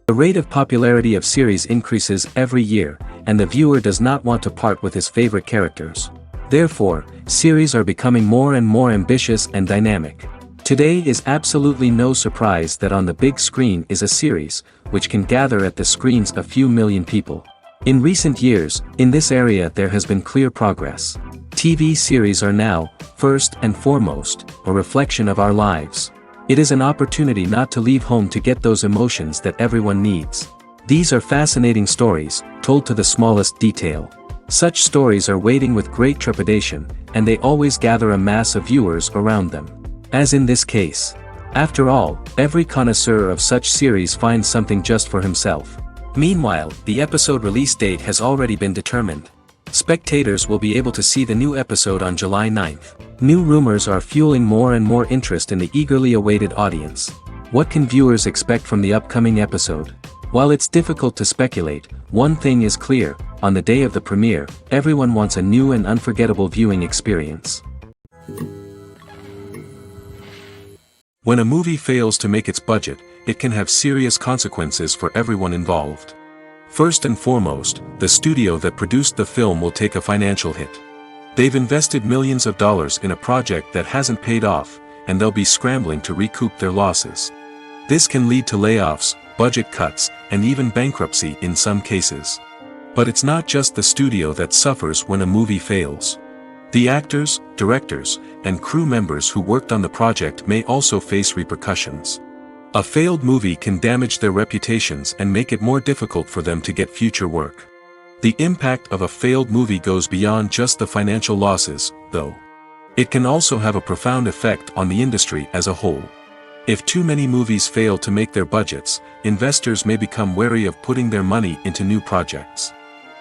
The rate of popularity of series increases every year, and the viewer does not want to part with his favorite characters. Therefore, series are becoming more and more ambitious and dynamic. Today is absolutely no surprise that on the big screen is a series, which can gather at the screens a few million people. In recent years, in this area there has been clear progress. TV series are now, first and foremost, a reflection of our lives. It is an opportunity not to leave home to get those emotions that everyone needs. These are fascinating stories, told to the smallest detail. Such stories are waiting with great trepidation, and they always gather a mass of viewers around them. As in this case. After all, every connoisseur of such series finds something just for himself. Meanwhile, the episode release date has already been determined. Spectators will be able to see the new episode on July 9th. New rumors are fueling more and more interest in the eagerly awaited audience. What can viewers expect from the upcoming episode? While it's difficult to speculate, one thing is clear: on the day of the premiere, everyone wants a new and unforgettable viewing experience. When a movie fails to make its budget, it can have serious consequences for everyone involved. First and foremost, the studio that produced the film will take a financial hit. They've invested millions of dollars in a project that hasn't paid off, and they'll be scrambling to recoup their losses. This can lead to layoffs, budget cuts, and even bankruptcy in some cases. But it's not just the studio that suffers when a movie fails. The actors, directors, and crew members who worked on the project may also face repercussions. A failed movie can damage their reputations and make it more difficult for them to get future work. The impact of a failed movie goes beyond just the financial losses, though. It can also have a profound effect on the industry as a whole. If too many movies fail to make their budgets, investors may become wary of putting their money into new projects.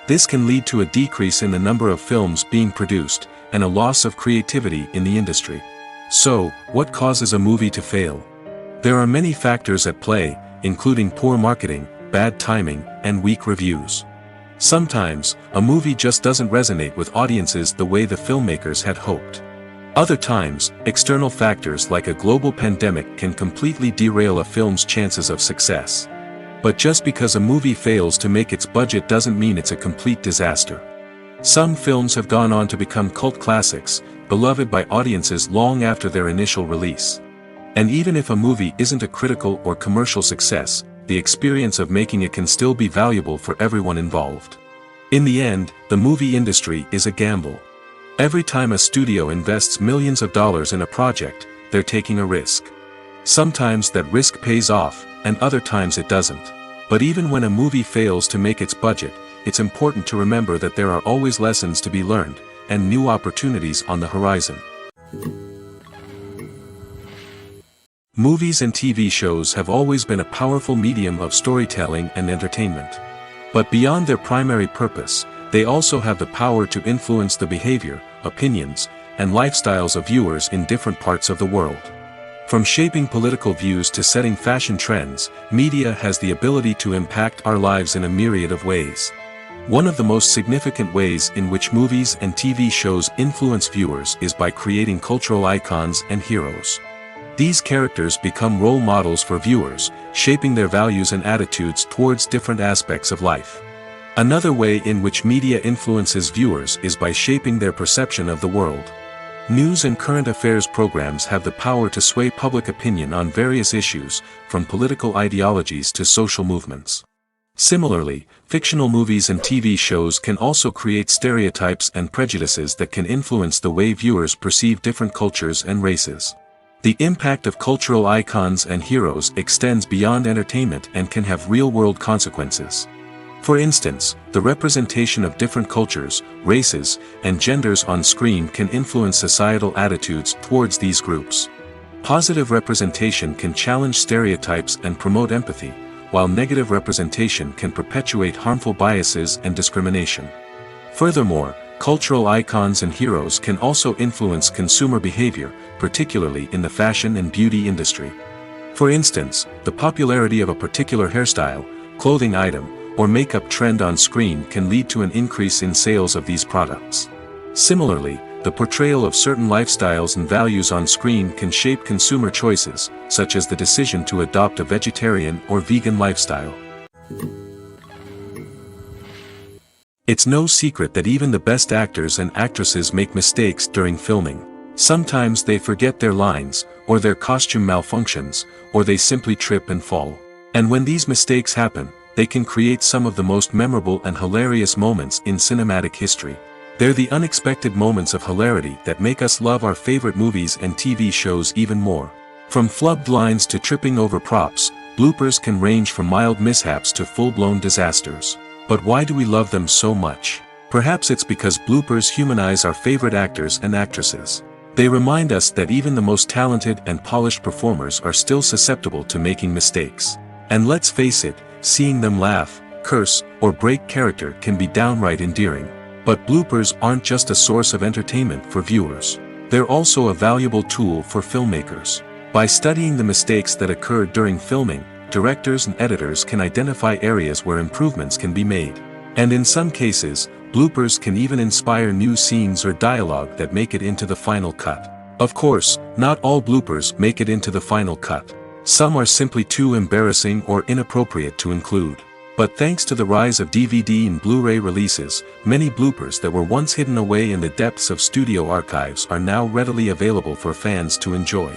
This can lead to a decrease in the number of films being produced, and a loss of creativity in the industry. So, what causes a movie to fail? There are many factors at play, including poor marketing, bad timing, and weak reviews. Sometimes, a movie just doesn't resonate with audiences the way the filmmakers had hoped. Other times, external factors like a global pandemic can completely derail a film's chances of success. But just because a movie fails to make its budget doesn't mean it's a complete disaster. Some films have gone on to become cult classics, beloved by audiences long after their initial release. And even if a movie isn't a critical or commercial success, the experience of making it can still be valuable for everyone involved. In the end, the movie industry is a gamble. Every time a studio invests millions of dollars in a project, they're taking a risk. Sometimes that risk pays off, and other times it doesn't. But even when a movie fails to make its budget, it's important to remember that there are always lessons to be learned, and new opportunities on the horizon. Movies and TV shows have always been a powerful medium of storytelling and entertainment. But beyond their primary purpose, they also have the power to influence the behavior, opinions, and lifestyles of viewers in different parts of the world. From shaping political views to setting fashion trends, media has the ability to impact our lives in a myriad of ways. One of the most significant ways in which movies and TV shows influence viewers is by creating cultural icons and heroes. These characters become role models for viewers, shaping their values and attitudes towards different aspects of life. Another way in which media influences viewers is by shaping their perception of the world. News and current affairs programs have the power to sway public opinion on various issues, from political ideologies to social movements. Similarly, fictional movies and TV shows can also create stereotypes and prejudices that can influence the way viewers perceive different cultures and races. The impact of cultural icons and heroes extends beyond entertainment and can have real-world consequences. For instance, the representation of different cultures, races, and genders on screen can influence societal attitudes towards these groups. Positive representation can challenge stereotypes and promote empathy, while negative representation can perpetuate harmful biases and discrimination. Furthermore, cultural icons and heroes can also influence consumer behavior, particularly in the fashion and beauty industry. For instance, the popularity of a particular hairstyle, clothing item, or makeup trend on screen can lead to an increase in sales of these products. Similarly, the portrayal of certain lifestyles and values on screen can shape consumer choices, such as the decision to adopt a vegetarian or vegan lifestyle. It's no secret that even the best actors and actresses make mistakes during filming. Sometimes they forget their lines, or their costume malfunctions, or they simply trip and fall. And when these mistakes happen, they can create some of the most memorable and hilarious moments in cinematic history. They're the unexpected moments of hilarity that make us love our favorite movies and TV shows even more. From flubbed lines to tripping over props, bloopers can range from mild mishaps to full-blown disasters. But why do we love them so much? Perhaps it's because bloopers humanize our favorite actors and actresses. They remind us that even the most talented and polished performers are still susceptible to making mistakes. And let's face it, seeing them laugh, curse, or break character can be downright endearing. But bloopers aren't just a source of entertainment for viewers. They're also a valuable tool for filmmakers. By studying the mistakes that occur during filming, directors and editors can identify areas where improvements can be made. And in some cases, bloopers can even inspire new scenes or dialogue that make it into the final cut. Of course, not all bloopers make it into the final cut. Some are simply too embarrassing or inappropriate to include. But thanks to the rise of DVD and Blu-ray releases, many bloopers that were once hidden away in the depths of studio archives are now readily available for fans to enjoy.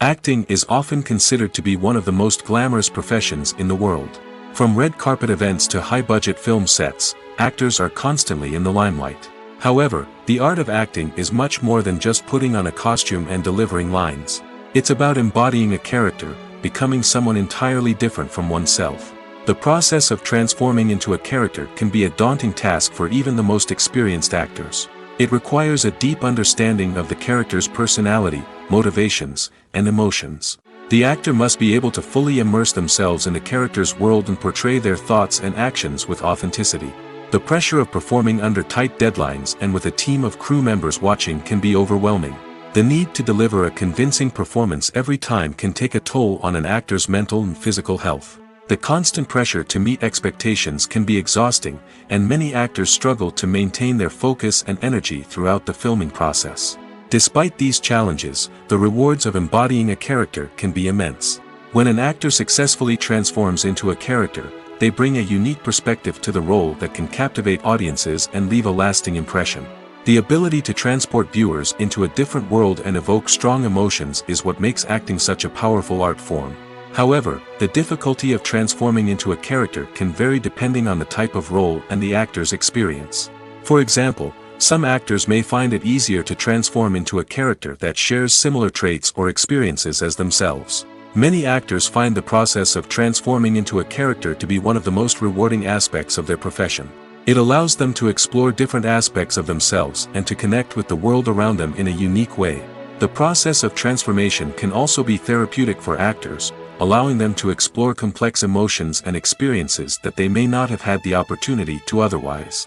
Acting is often considered to be one of the most glamorous professions in the world. From red carpet events to high-budget film sets, actors are constantly in the limelight. However, the art of acting is much more than just putting on a costume and delivering lines. It's about embodying a character, becoming someone entirely different from oneself. The process of transforming into a character can be a daunting task for even the most experienced actors. It requires a deep understanding of the character's personality, motivations, and emotions. The actor must be able to fully immerse themselves in the character's world and portray their thoughts and actions with authenticity. The pressure of performing under tight deadlines and with a team of crew members watching can be overwhelming. The need to deliver a convincing performance every time can take a toll on an actor's mental and physical health. The constant pressure to meet expectations can be exhausting, and many actors struggle to maintain their focus and energy throughout the filming process. Despite these challenges, the rewards of embodying a character can be immense. When an actor successfully transforms into a character, they bring a unique perspective to the role that can captivate audiences and leave a lasting impression. The ability to transport viewers into a different world and evoke strong emotions is what makes acting such a powerful art form. However, the difficulty of transforming into a character can vary depending on the type of role and the actor's experience. For example, some actors may find it easier to transform into a character that shares similar traits or experiences as themselves. Many actors find the process of transforming into a character to be one of the most rewarding aspects of their profession. It allows them to explore different aspects of themselves and to connect with the world around them in a unique way. The process of transformation can also be therapeutic for actors, allowing them to explore complex emotions and experiences that they may not have had the opportunity to otherwise.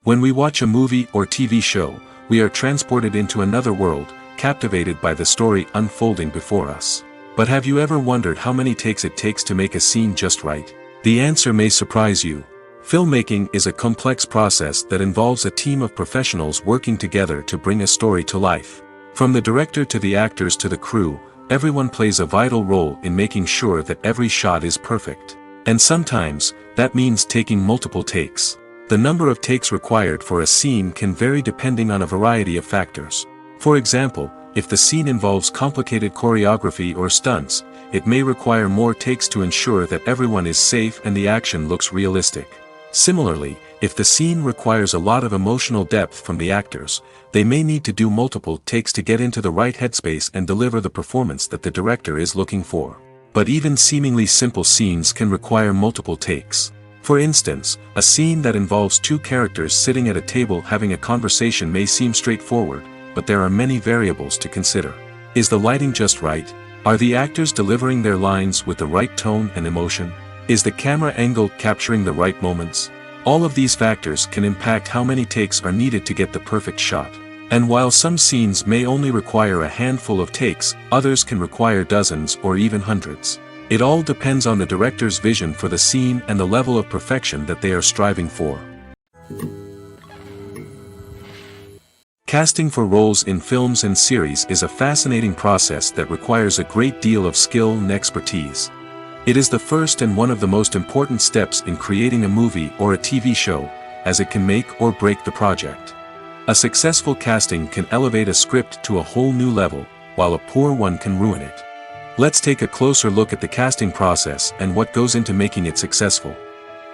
When we watch a movie or TV show, we are transported into another world, captivated by the story unfolding before us. But have you ever wondered how many takes it takes to make a scene just right? The answer may surprise you. Filmmaking is a complex process that involves a team of professionals working together to bring a story to life. From the director to the actors to the crew, everyone plays a vital role in making sure that every shot is perfect. And sometimes, that means taking multiple takes. The number of takes required for a scene can vary depending on a variety of factors. For example, if the scene involves complicated choreography or stunts, it may require more takes to ensure that everyone is safe and the action looks realistic. Similarly, if the scene requires a lot of emotional depth from the actors, they may need to do multiple takes to get into the right headspace and deliver the performance that the director is looking for. But even seemingly simple scenes can require multiple takes. For instance, a scene that involves two characters sitting at a table having a conversation may seem straightforward, but there are many variables to consider. Is the lighting just right? Are the actors delivering their lines with the right tone and emotion? Is the camera angle capturing the right moments? All of these factors can impact how many takes are needed to get the perfect shot. And while some scenes may only require a handful of takes, others can require dozens or even hundreds. It all depends on the director's vision for the scene and the level of perfection that they are striving for. Casting for roles in films and series is a fascinating process that requires a great deal of skill and expertise. It is the first and one of the most important steps in creating a movie or a TV show, as it can make or break the project. A successful casting can elevate a script to a whole new level, while a poor one can ruin it. Let's take a closer look at the casting process and what goes into making it successful.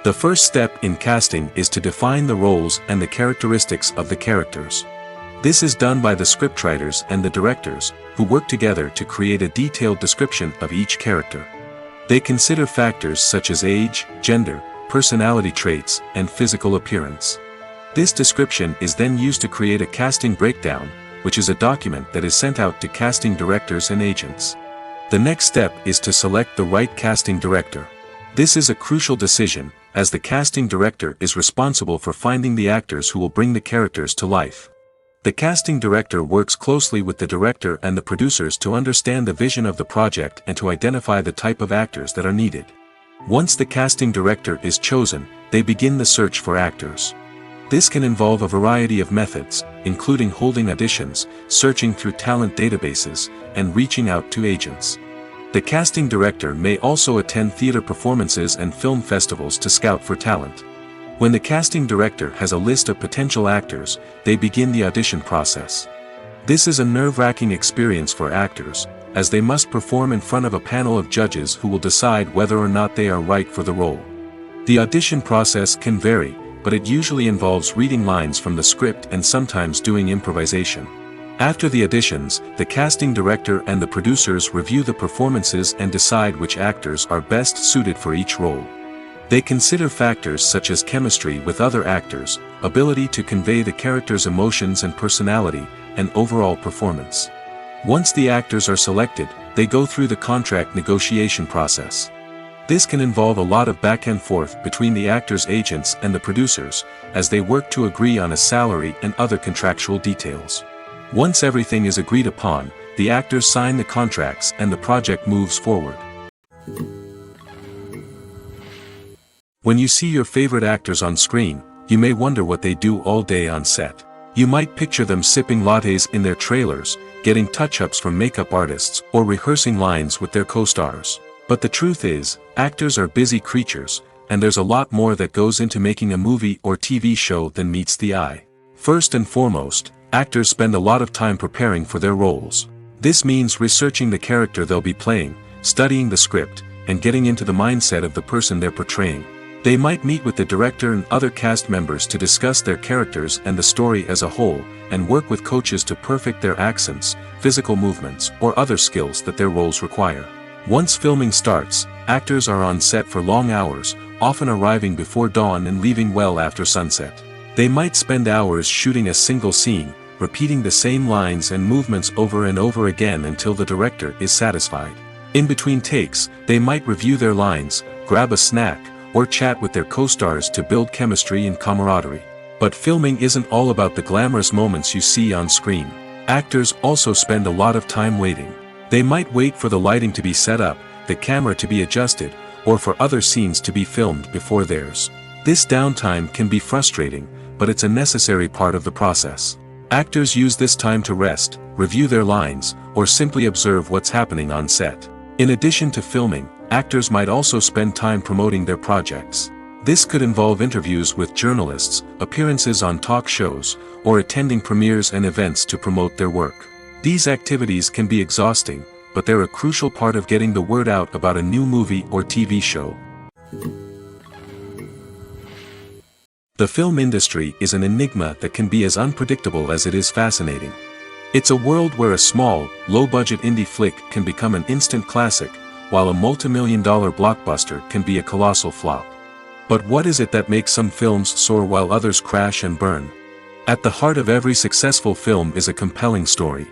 The first step in casting is to define the roles and the characteristics of the characters. This is done by the scriptwriters and the directors, who work together to create a detailed description of each character. They consider factors such as age, gender, personality traits, and physical appearance. This description is then used to create a casting breakdown, which is a document that is sent out to casting directors and agents. The next step is to select the right casting director. This is a crucial decision, as the casting director is responsible for finding the actors who will bring the characters to life. The casting director works closely with the director and the producers to understand the vision of the project and to identify the type of actors that are needed. Once the casting director is chosen, they begin the search for actors. This can involve a variety of methods, including holding auditions, searching through talent databases, and reaching out to agents. The casting director may also attend theater performances and film festivals to scout for talent. When the casting director has a list of potential actors, they begin the audition process. This is a nerve-wracking experience for actors, as they must perform in front of a panel of judges who will decide whether or not they are right for the role. The audition process can vary, but it usually involves reading lines from the script and sometimes doing improvisation. After the auditions, the casting director and the producers review the performances and decide which actors are best suited for each role. They consider factors such as chemistry with other actors, ability to convey the character's emotions and personality, and overall performance. Once the actors are selected, they go through the contract negotiation process. This can involve a lot of back and forth between the actors' agents and the producers, as they work to agree on a salary and other contractual details. Once everything is agreed upon, the actors sign the contracts and the project moves forward. When you see your favorite actors on screen, you may wonder what they do all day on set. You might picture them sipping lattes in their trailers, getting touch-ups from makeup artists, or rehearsing lines with their co-stars. But the truth is, actors are busy creatures, and there's a lot more that goes into making a movie or TV show than meets the eye. First and foremost, actors spend a lot of time preparing for their roles. This means researching the character they'll be playing, studying the script, and getting into the mindset of the person they're portraying. They might meet with the director and other cast members to discuss their characters and the story as a whole, and work with coaches to perfect their accents, physical movements, or other skills that their roles require. Once filming starts, actors are on set for long hours, often arriving before dawn and leaving well after sunset. They might spend hours shooting a single scene, repeating the same lines and movements over and over again until the director is satisfied. In between takes, they might review their lines, grab a snack, or chat with their co-stars to build chemistry and camaraderie. But filming isn't all about the glamorous moments you see on screen. Actors also spend a lot of time waiting. They might wait for the lighting to be set up, the camera to be adjusted, or for other scenes to be filmed before theirs. This downtime can be frustrating, but it's a necessary part of the process. Actors use this time to rest, review their lines, or simply observe what's happening on set. In addition to filming, actors might also spend time promoting their projects. This could involve interviews with journalists, appearances on talk shows, or attending premieres and events to promote their work. These activities can be exhausting, but they're a crucial part of getting the word out about a new movie or TV show. The film industry is an enigma that can be as unpredictable as it is fascinating. It's a world where a small, low-budget indie flick can become an instant classic, while a multi-million-dollar blockbuster can be a colossal flop. But what is it that makes some films soar while others crash and burn? At the heart of every successful film is a compelling story.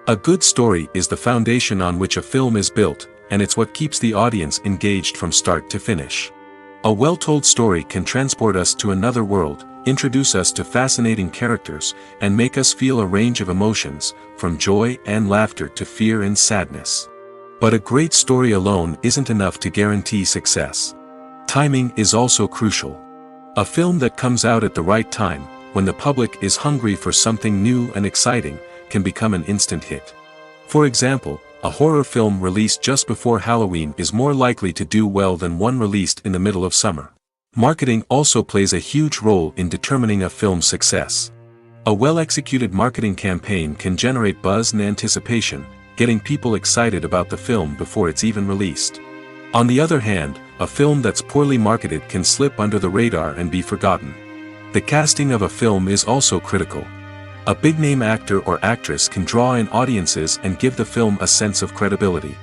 A good story is the foundation on which a film is built, and it's what keeps the audience engaged from start to finish. A well-told story can transport us to another world, introduce us to fascinating characters, and make us feel a range of emotions, from joy and laughter to fear and sadness. But a great story alone isn't enough to guarantee success. Timing is also crucial. A film that comes out at the right time, when the public is hungry for something new and exciting, can become an instant hit. For example, a horror film released just before Halloween is more likely to do well than one released in the middle of summer. Marketing also plays a huge role in determining a film's success. A well-executed marketing campaign can generate buzz and anticipation, getting people excited about the film before it's even released. On the other hand, a film that's poorly marketed can slip under the radar and be forgotten. The casting of a film is also critical. A big-name actor or actress can draw in audiences and give the film a sense of credibility.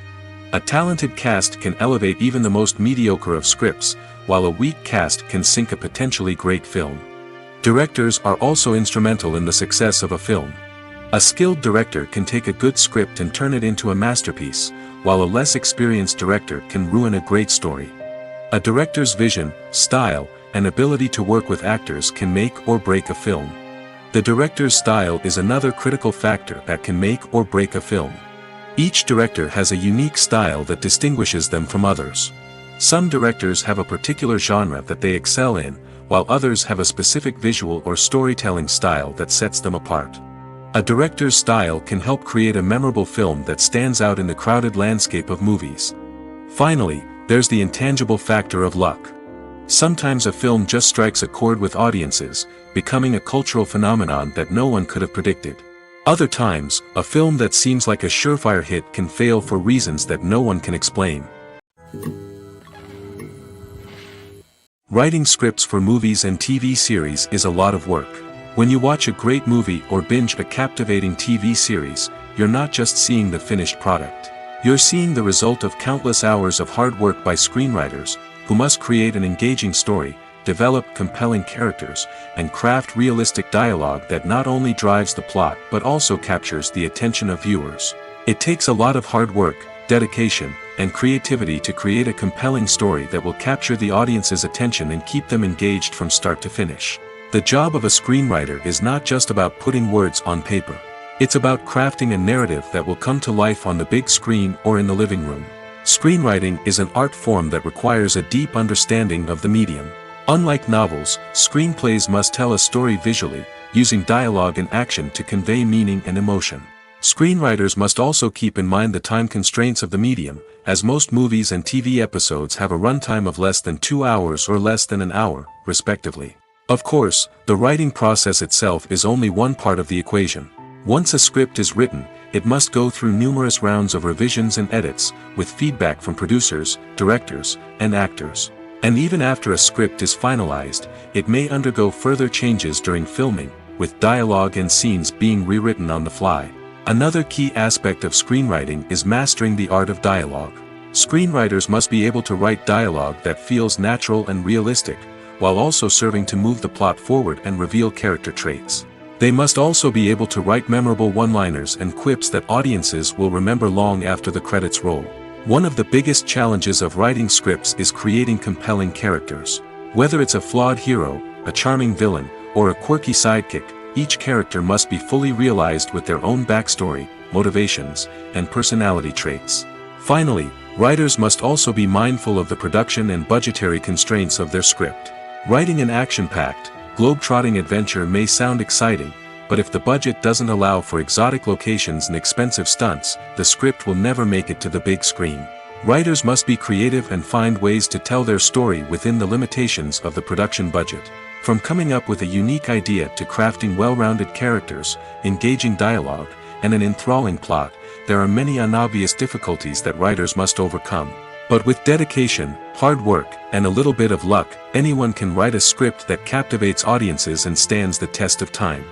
A talented cast can elevate even the most mediocre of scripts, while a weak cast can sink a potentially great film. Directors are also instrumental in the success of a film. A skilled director can take a good script and turn it into a masterpiece, while a less experienced director can ruin a great story. A director's vision, style, and ability to work with actors can make or break a film. The director's style is another critical factor that can make or break a film. Each director has a unique style that distinguishes them from others. Some directors have a particular genre that they excel in, while others have a specific visual or storytelling style that sets them apart. A director's style can help create a memorable film that stands out in the crowded landscape of movies. Finally, there's the intangible factor of luck. Sometimes a film just strikes a chord with audiences, becoming a cultural phenomenon that no one could have predicted. Other times, a film that seems like a surefire hit can fail for reasons that no one can explain. Writing scripts for movies and TV series is a lot of work. When you watch a great movie or binge a captivating TV series, you're not just seeing the finished product. You're seeing the result of countless hours of hard work by screenwriters, who must create an engaging story, develop compelling characters, and craft realistic dialogue that not only drives the plot but also captures the attention of viewers. It takes a lot of hard work, dedication, and creativity to create a compelling story that will capture the audience's attention and keep them engaged from start to finish. The job of a screenwriter is not just about putting words on paper. It's about crafting a narrative that will come to life on the big screen or in the living room. Screenwriting is an art form that requires a deep understanding of the medium. Unlike novels, screenplays must tell a story visually, using dialogue and action to convey meaning and emotion. Screenwriters must also keep in mind the time constraints of the medium, as most movies and TV episodes have a runtime of less than 2 hours or less than an hour, respectively. Of course, the writing process itself is only one part of the equation. Once a script is written, it must go through numerous rounds of revisions and edits, with feedback from producers, directors, and actors. And even after a script is finalized, it may undergo further changes during filming, with dialogue and scenes being rewritten on the fly. Another key aspect of screenwriting is mastering the art of dialogue. Screenwriters must be able to write dialogue that feels natural and realistic, while also serving to move the plot forward and reveal character traits. They must also be able to write memorable one-liners and quips that audiences will remember long after the credits roll. One of the biggest challenges of writing scripts is creating compelling characters. Whether it's a flawed hero, a charming villain, or a quirky sidekick, each character must be fully realized with their own backstory, motivations, and personality traits. Finally, writers must also be mindful of the production and budgetary constraints of their script. Writing an action-packed, globe-trotting adventure may sound exciting, but if the budget doesn't allow for exotic locations and expensive stunts, the script will never make it to the big screen. Writers must be creative and find ways to tell their story within the limitations of the production budget. From coming up with a unique idea to crafting well-rounded characters, engaging dialogue, and an enthralling plot, there are many unobvious difficulties that writers must overcome. But with dedication, hard work, and a little bit of luck, anyone can write a script that captivates audiences and stands the test of time.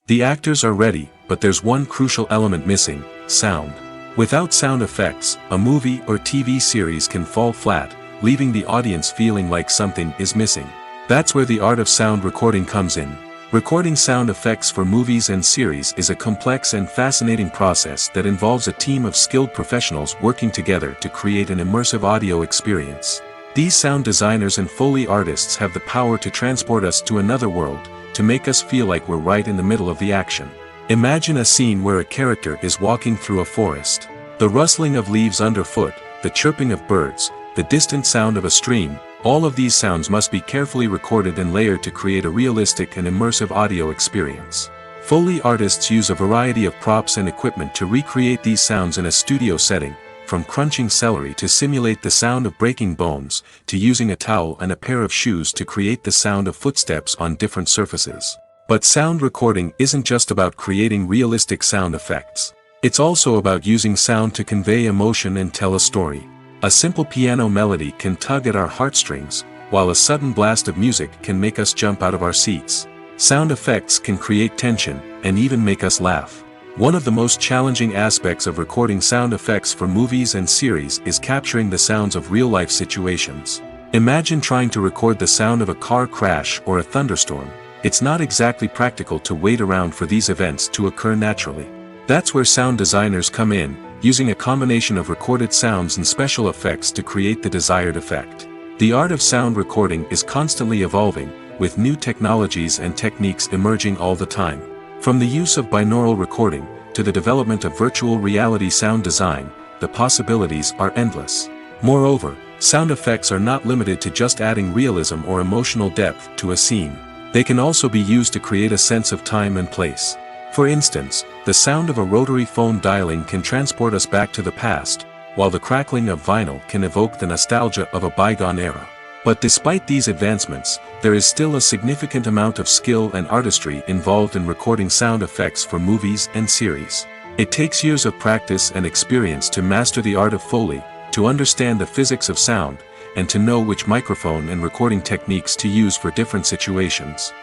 The actors are ready, but there's one crucial element missing: sound. Without sound effects, a movie or TV series can fall flat, leaving the audience feeling like something is missing. That's where the art of sound recording comes in. Recording sound effects for movies and series is a complex and fascinating process that involves a team of skilled professionals working together to create an immersive audio experience. These sound designers and Foley artists have the power to transport us to another world, to make us feel like we're right in the middle of the action. Imagine a scene where a character is walking through a forest. The rustling of leaves underfoot, the chirping of birds, the distant sound of a stream, All of these sounds must be carefully recorded and layered to create a realistic and immersive audio experience. Foley artists use a variety of props and equipment to recreate these sounds in a studio setting, from crunching celery to simulate the sound of breaking bones, to using a towel and a pair of shoes to create the sound of footsteps on different surfaces. But sound recording isn't just about creating realistic sound effects. It's also about using sound to convey emotion and tell a story. A simple piano melody can tug at our heartstrings, while a sudden blast of music can make us jump out of our seats. Sound effects can create tension, and even make us laugh. One of the most challenging aspects of recording sound effects for movies and series is capturing the sounds of real-life situations. Imagine trying to record the sound of a car crash or a thunderstorm. It's not exactly practical to wait around for these events to occur naturally. That's where sound designers come in, using a combination of recorded sounds and special effects to create the desired effect. The art of sound recording is constantly evolving, with new technologies and techniques emerging all the time. From the use of binaural recording, to the development of virtual reality sound design, the possibilities are endless. Moreover, sound effects are not limited to just adding realism or emotional depth to a scene. They can also be used to create a sense of time and place. For instance, the sound of a rotary phone dialing can transport us back to the past, while the crackling of vinyl can evoke the nostalgia of a bygone era. But despite these advancements, there is still a significant amount of skill and artistry involved in recording sound effects for movies and series. It takes years of practice and experience to master the art of Foley, to understand the physics of sound, and to know which microphone and recording techniques to use for different situations.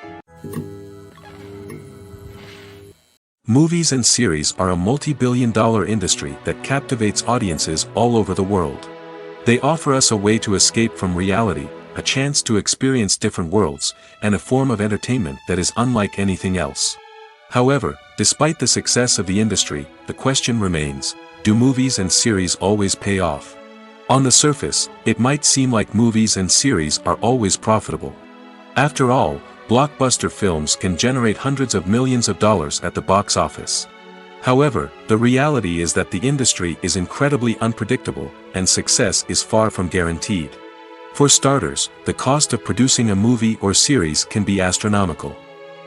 Movies and series are a multi-billion-dollar industry that captivates audiences all over the world. They offer us a way to escape from reality, a chance to experience different worlds, and a form of entertainment that is unlike anything else. However, despite the success of the industry, the question remains, do movies and series always pay off? On the surface, it might seem like movies and series are always profitable. After all, blockbuster films can generate hundreds of millions of dollars at the box office. However, the reality is that the industry is incredibly unpredictable, and success is far from guaranteed. For starters, the cost of producing a movie or series can be astronomical.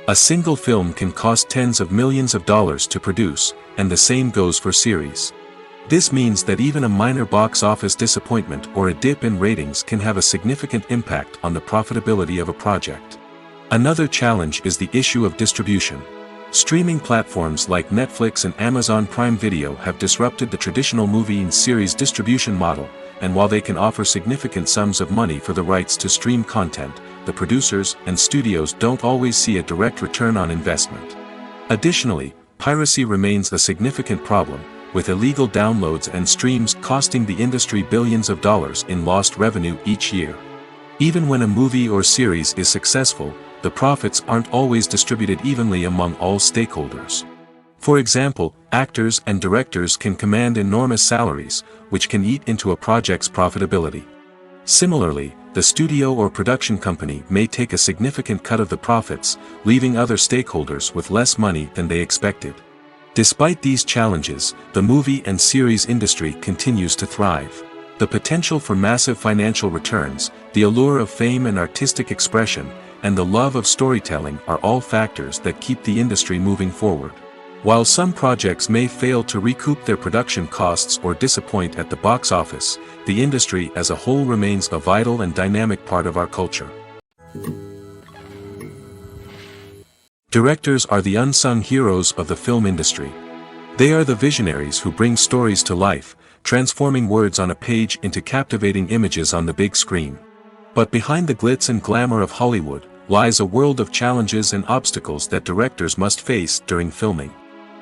A single film can cost tens of millions of dollars to produce, and the same goes for series. This means that even a minor box office disappointment or a dip in ratings can have a significant impact on the profitability of a project. Another challenge is the issue of distribution. Streaming platforms like Netflix and Amazon Prime Video have disrupted the traditional movie and series distribution model, and while they can offer significant sums of money for the rights to stream content, the producers and studios don't always see a direct return on investment. Additionally, piracy remains a significant problem, with illegal downloads and streams costing the industry billions of dollars in lost revenue each year. Even when a movie or series is successful, the profits aren't always distributed evenly among all stakeholders. For example, actors and directors can command enormous salaries, which can eat into a project's profitability. Similarly, the studio or production company may take a significant cut of the profits, leaving other stakeholders with less money than they expected. Despite these challenges, the movie and series industry continues to thrive. The potential for massive financial returns, the allure of fame and artistic expression, and the love of storytelling are all factors that keep the industry moving forward. While some projects may fail to recoup their production costs or disappoint at the box office, the industry as a whole remains a vital and dynamic part of our culture. Directors are the unsung heroes of the film industry. They are the visionaries who bring stories to life, transforming words on a page into captivating images on the big screen. But behind the glitz and glamour of Hollywood lies a world of challenges and obstacles that directors must face during filming.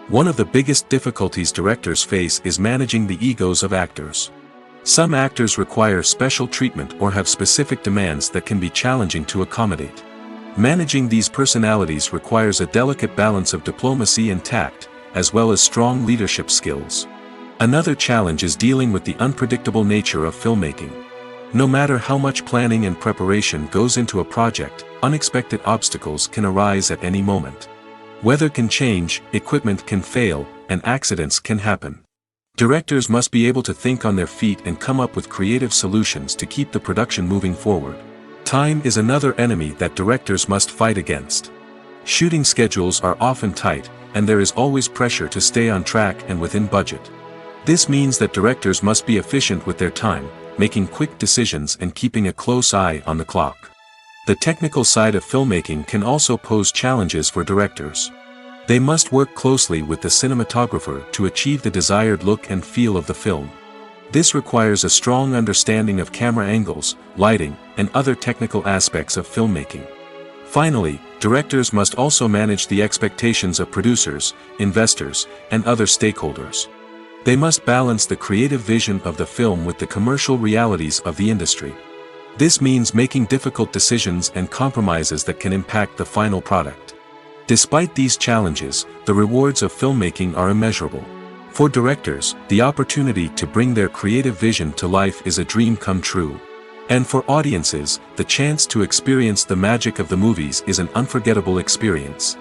One of the biggest difficulties directors face is managing the egos of actors. Some actors require special treatment or have specific demands that can be challenging to accommodate. Managing these personalities requires a delicate balance of diplomacy and tact, as well as strong leadership skills. Another challenge is dealing with the unpredictable nature of filmmaking. No matter how much planning and preparation goes into a project, unexpected obstacles can arise at any moment. Weather can change, equipment can fail, and accidents can happen. Directors must be able to think on their feet and come up with creative solutions to keep the production moving forward. Time is another enemy that directors must fight against. Shooting schedules are often tight, and there is always pressure to stay on track and within budget. This means that directors must be efficient with their time, making quick decisions and keeping a close eye on the clock. The technical side of filmmaking can also pose challenges for directors. They must work closely with the cinematographer to achieve the desired look and feel of the film. This requires a strong understanding of camera angles, lighting, and other technical aspects of filmmaking. Finally, directors must also manage the expectations of producers, investors, and other stakeholders. They must balance the creative vision of the film with the commercial realities of the industry. This means making difficult decisions and compromises that can impact the final product. Despite these challenges, the rewards of filmmaking are immeasurable. For directors, the opportunity to bring their creative vision to life is a dream come true. And for audiences, the chance to experience the magic of the movies is an unforgettable experience.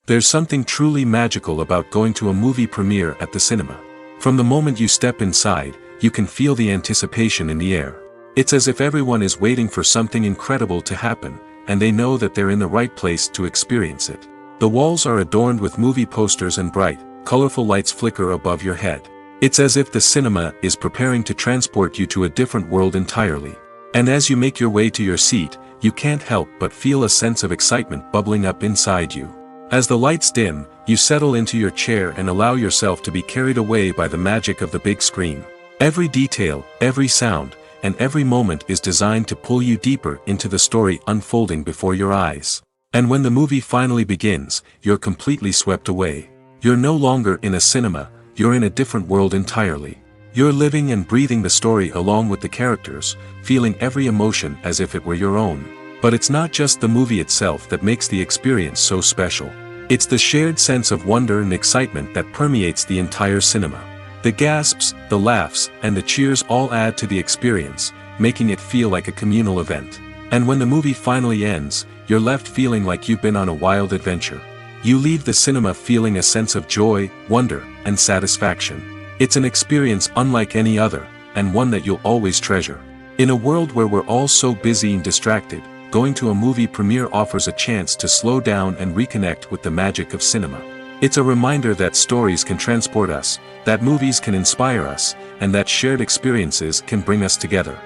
There's something truly magical about going to a movie premiere at the cinema. From the moment you step inside, you can feel the anticipation in the air. It's as if everyone is waiting for something incredible to happen, and they know that they're in the right place to experience it. The walls are adorned with movie posters and bright, colorful lights flicker above your head. It's as if the cinema is preparing to transport you to a different world entirely. And as you make your way to your seat, you can't help but feel a sense of excitement bubbling up inside you. As the lights dim, you settle into your chair and allow yourself to be carried away by the magic of the big screen. Every detail, every sound, and every moment is designed to pull you deeper into the story unfolding before your eyes. And when the movie finally begins, you're completely swept away. You're no longer in a cinema, you're in a different world entirely. You're living and breathing the story along with the characters, feeling every emotion as if it were your own. But it's not just the movie itself that makes the experience so special. It's the shared sense of wonder and excitement that permeates the entire cinema. The gasps, the laughs, and the cheers all add to the experience, making it feel like a communal event. And when the movie finally ends, you're left feeling like you've been on a wild adventure. You leave the cinema feeling a sense of joy, wonder, and satisfaction. It's an experience unlike any other, and one that you'll always treasure. In a world where we're all so busy and distracted, going to a movie premiere offers a chance to slow down and reconnect with the magic of cinema. It's a reminder that stories can transport us, that movies can inspire us, and that shared experiences can bring us together.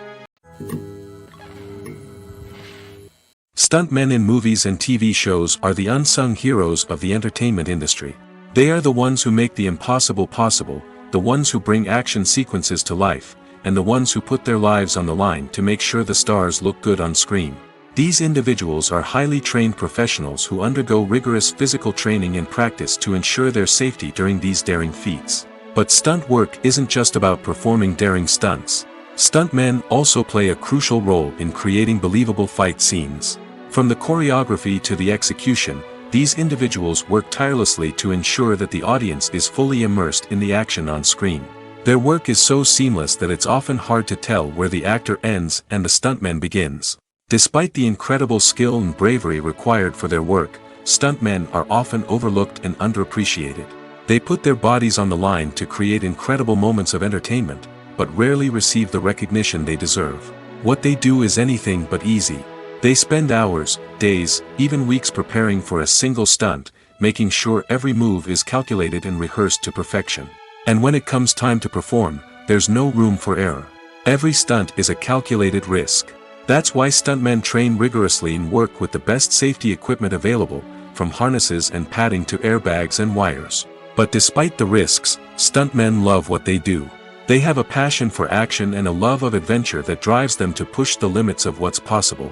Stuntmen in movies and TV shows are the unsung heroes of the entertainment industry. They are the ones who make the impossible possible, the ones who bring action sequences to life, and the ones who put their lives on the line to make sure the stars look good on screen. These individuals are highly trained professionals who undergo rigorous physical training and practice to ensure their safety during these daring feats. But stunt work isn't just about performing daring stunts. Stuntmen also play a crucial role in creating believable fight scenes. From the choreography to the execution, these individuals work tirelessly to ensure that the audience is fully immersed in the action on screen. Their work is so seamless that it's often hard to tell where the actor ends and the stuntman begins. Despite the incredible skill and bravery required for their work, stuntmen are often overlooked and underappreciated. They put their bodies on the line to create incredible moments of entertainment, but rarely receive the recognition they deserve. What they do is anything but easy. They spend hours, days, even weeks preparing for a single stunt, making sure every move is calculated and rehearsed to perfection. And when it comes time to perform, there's no room for error. Every stunt is a calculated risk. That's why stuntmen train rigorously and work with the best safety equipment available, from harnesses and padding to airbags and wires. But despite the risks, stuntmen love what they do. They have a passion for action and a love of adventure that drives them to push the limits of what's possible.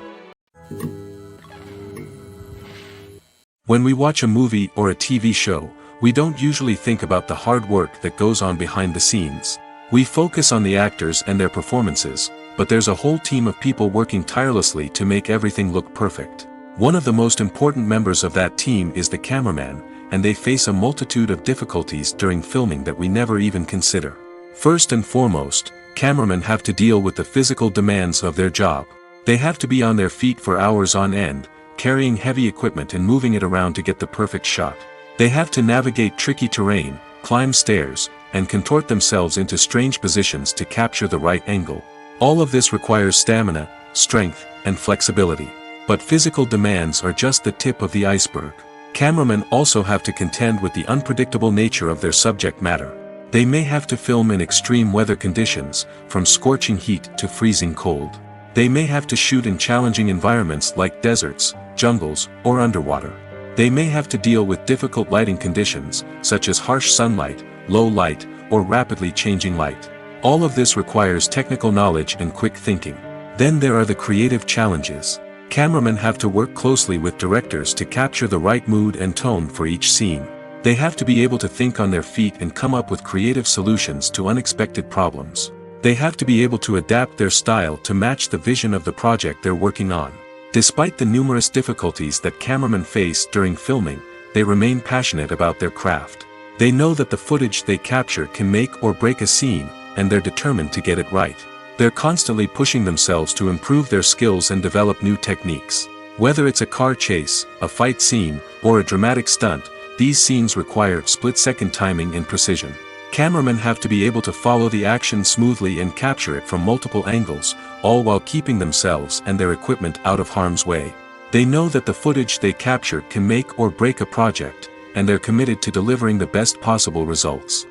When we watch a movie or a TV show, we don't usually think about the hard work that goes on behind the scenes. We focus on the actors and their performances, but there's a whole team of people working tirelessly to make everything look perfect. One of the most important members of that team is the cameraman, and they face a multitude of difficulties during filming that we never even consider. First and foremost, cameramen have to deal with the physical demands of their job. They have to be on their feet for hours on end, carrying heavy equipment and moving it around to get the perfect shot. They have to navigate tricky terrain, climb stairs, and contort themselves into strange positions to capture the right angle. All of this requires stamina, strength, and flexibility. But physical demands are just the tip of the iceberg. Cameramen also have to contend with the unpredictable nature of their subject matter. They may have to film in extreme weather conditions, from scorching heat to freezing cold. They may have to shoot in challenging environments like deserts, jungles, or underwater. They may have to deal with difficult lighting conditions, such as harsh sunlight, low light, or rapidly changing light. All of this requires technical knowledge and quick thinking. Then there are the creative challenges. Cameramen have to work closely with directors to capture the right mood and tone for each scene. They have to be able to think on their feet and come up with creative solutions to unexpected problems. They have to be able to adapt their style to match the vision of the project they're working on. Despite the numerous difficulties that cameramen face during filming, they remain passionate about their craft. They know that the footage they capture can make or break a scene, and they're determined to get it right. They're constantly pushing themselves to improve their skills and develop new techniques. Whether it's a car chase, a fight scene, or a dramatic stunt, these scenes require split-second timing and precision. Cameramen have to be able to follow the action smoothly and capture it from multiple angles, all while keeping themselves and their equipment out of harm's way. They know that the footage they capture can make or break a project, and they're committed to delivering the best possible results.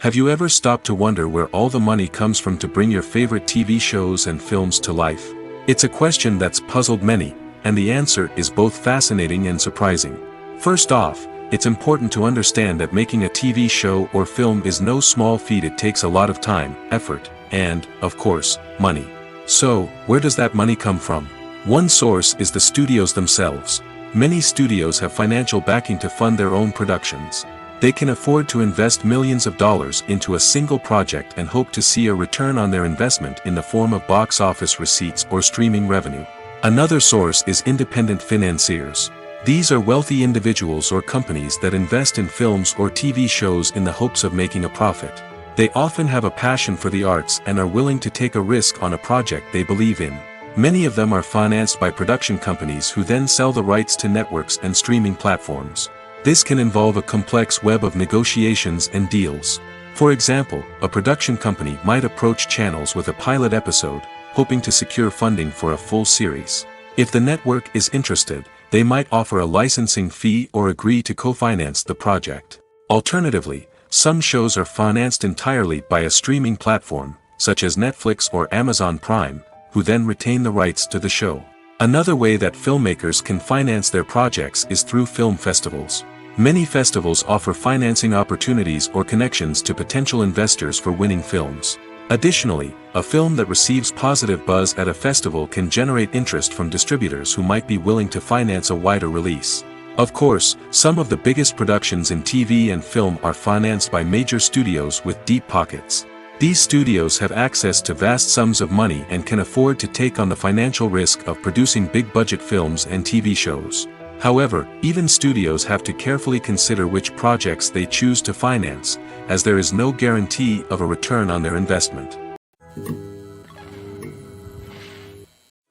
Have you ever stopped to wonder where all the money comes from to bring your favorite TV shows and films to life? It's a question that's puzzled many, and the answer is both fascinating and surprising. First off, it's important to understand that making a TV show or film is no small feat. It takes a lot of time, effort, and, of course, money. So, where does that money come from? One source is the studios themselves. Many studios have financial backing to fund their own productions. They can afford to invest millions of dollars into a single project and hope to see a return on their investment in the form of box office receipts or streaming revenue. Another source is independent financiers. These are wealthy individuals or companies that invest in films or TV shows in the hopes of making a profit. They often have a passion for the arts and are willing to take a risk on a project they believe in. Many of them are financed by production companies who then sell the rights to networks and streaming platforms. This can involve a complex web of negotiations and deals. For example, a production company might approach channels with a pilot episode, hoping to secure funding for a full series. If the network is interested, they might offer a licensing fee or agree to co-finance the project. Alternatively, some shows are financed entirely by a streaming platform, such as Netflix or Amazon Prime, who then retain the rights to the show. Another way that filmmakers can finance their projects is through film festivals. Many festivals offer financing opportunities or connections to potential investors for winning films. Additionally, a film that receives positive buzz at a festival can generate interest from distributors who might be willing to finance a wider release. Of course, some of the biggest productions in TV and film are financed by major studios with deep pockets. These studios have access to vast sums of money and can afford to take on the financial risk of producing big-budget films and TV shows. However, even studios have to carefully consider which projects they choose to finance, as there is no guarantee of a return on their investment.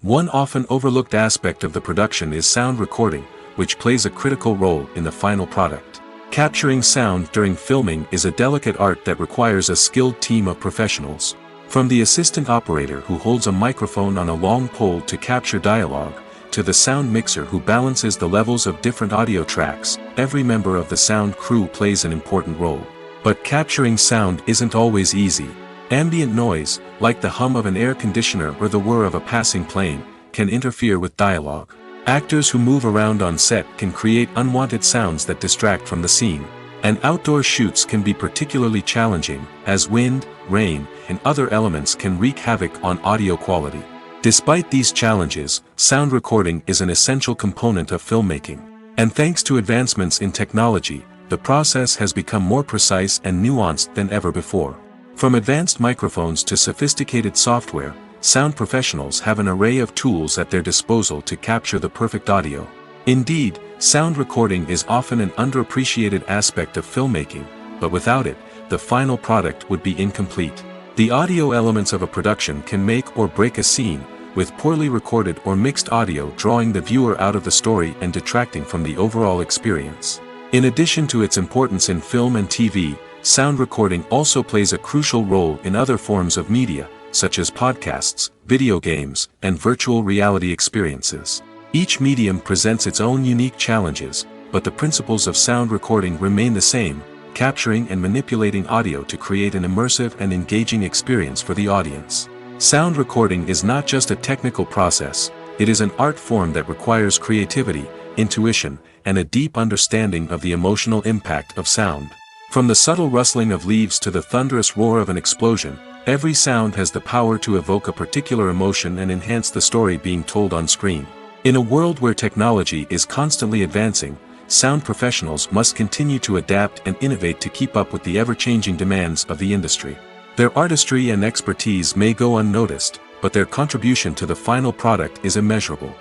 One often overlooked aspect of the production is sound recording, which plays a critical role in the final product. Capturing sound during filming is a delicate art that requires a skilled team of professionals. From the assistant operator who holds a microphone on a long pole to capture dialogue, to the sound mixer who balances the levels of different audio tracks, every member of the sound crew plays an important role. But capturing sound isn't always easy. Ambient noise, like the hum of an air conditioner or the whir of a passing plane, can interfere with dialogue. Actors who move around on set can create unwanted sounds that distract from the scene. And outdoor shoots can be particularly challenging, as wind, rain, and other elements can wreak havoc on audio quality. Despite these challenges, sound recording is an essential component of filmmaking. And thanks to advancements in technology, the process has become more precise and nuanced than ever before. From advanced microphones to sophisticated software, sound professionals have an array of tools at their disposal to capture the perfect audio. Indeed, sound recording is often an underappreciated aspect of filmmaking, but without it, the final product would be incomplete. The audio elements of a production can make or break a scene, with poorly recorded or mixed audio drawing the viewer out of the story and detracting from the overall experience. In addition to its importance in film and TV, sound recording also plays a crucial role in other forms of media, such as podcasts, video games, and virtual reality experiences. Each medium presents its own unique challenges, but the principles of sound recording remain the same, capturing and manipulating audio to create an immersive and engaging experience for the audience. Sound recording is not just a technical process, it is an art form that requires creativity, intuition, and a deep understanding of the emotional impact of sound. From the subtle rustling of leaves to the thunderous roar of an explosion, every sound has the power to evoke a particular emotion and enhance the story being told on screen. In a world where technology is constantly advancing, sound professionals must continue to adapt and innovate to keep up with the ever-changing demands of the industry. Their artistry and expertise may go unnoticed, but their contribution to the final product is immeasurable.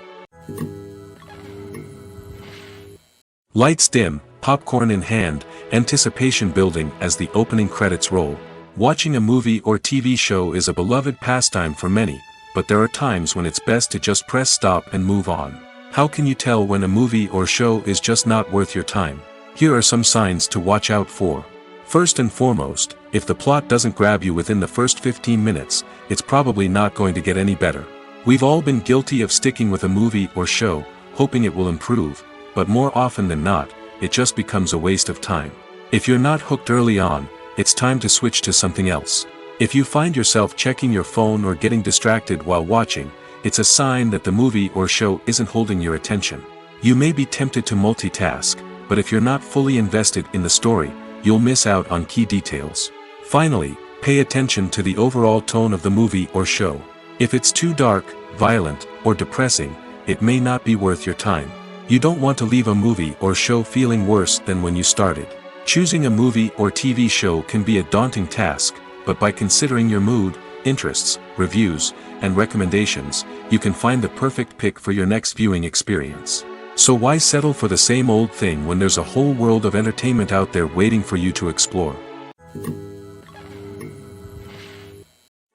Lights dim, popcorn in hand, anticipation building as the opening credits roll. Watching a movie or TV show is a beloved pastime for many, but there are times when it's best to just press stop and move on. How can you tell when a movie or show is just not worth your time? Here are some signs to watch out for. First and foremost, if the plot doesn't grab you within the first 15 minutes, it's probably not going to get any better. We've all been guilty of sticking with a movie or show, hoping it will improve, but more often than not, it just becomes a waste of time. If you're not hooked early on, it's time to switch to something else. If you find yourself checking your phone or getting distracted while watching, it's a sign that the movie or show isn't holding your attention. You may be tempted to multitask, but if you're not fully invested in the story, you'll miss out on key details. Finally, pay attention to the overall tone of the movie or show. If it's too dark, violent, or depressing, it may not be worth your time. You don't want to leave a movie or show feeling worse than when you started. Choosing a movie or TV show can be a daunting task, but by considering your mood, interests, reviews, and recommendations, you can find the perfect pick for your next viewing experience. So why settle for the same old thing when there's a whole world of entertainment out there waiting for you to explore?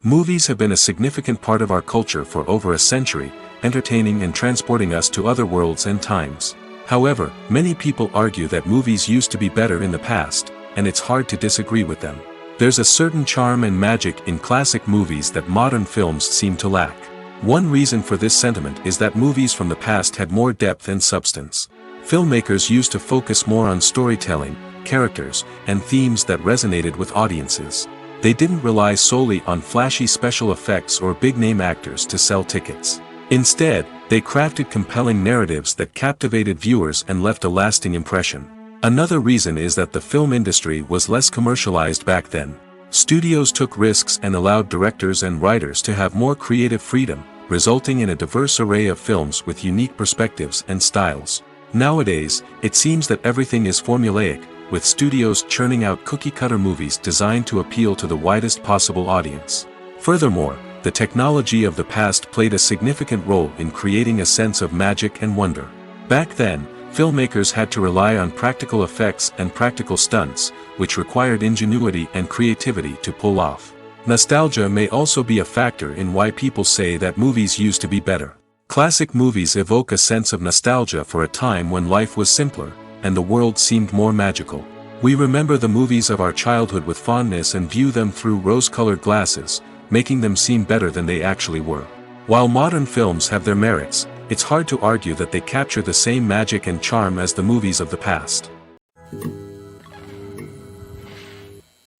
Movies have been a significant part of our culture for over a century, entertaining and transporting us to other worlds and times. However, many people argue that movies used to be better in the past, and it's hard to disagree with them. There's a certain charm and magic in classic movies that modern films seem to lack. One reason for this sentiment is that movies from the past had more depth and substance. Filmmakers used to focus more on storytelling, characters, and themes that resonated with audiences. They didn't rely solely on flashy special effects or big-name actors to sell tickets. Instead, they crafted compelling narratives that captivated viewers and left a lasting impression. Another reason is that the film industry was less commercialized back then. Studios took risks and allowed directors and writers to have more creative freedom, resulting in a diverse array of films with unique perspectives and styles. Nowadays, it seems that everything is formulaic, with studios churning out cookie-cutter movies designed to appeal to the widest possible audience. Furthermore, the technology of the past played a significant role in creating a sense of magic and wonder. Back then, filmmakers had to rely on practical effects and practical stunts, which required ingenuity and creativity to pull off. Nostalgia may also be a factor in why people say that movies used to be better. Classic movies evoke a sense of nostalgia for a time when life was simpler, and the world seemed more magical. We remember the movies of our childhood with fondness and view them through rose-colored glasses, making them seem better than they actually were. While modern films have their merits, it's hard to argue that they capture the same magic and charm as the movies of the past.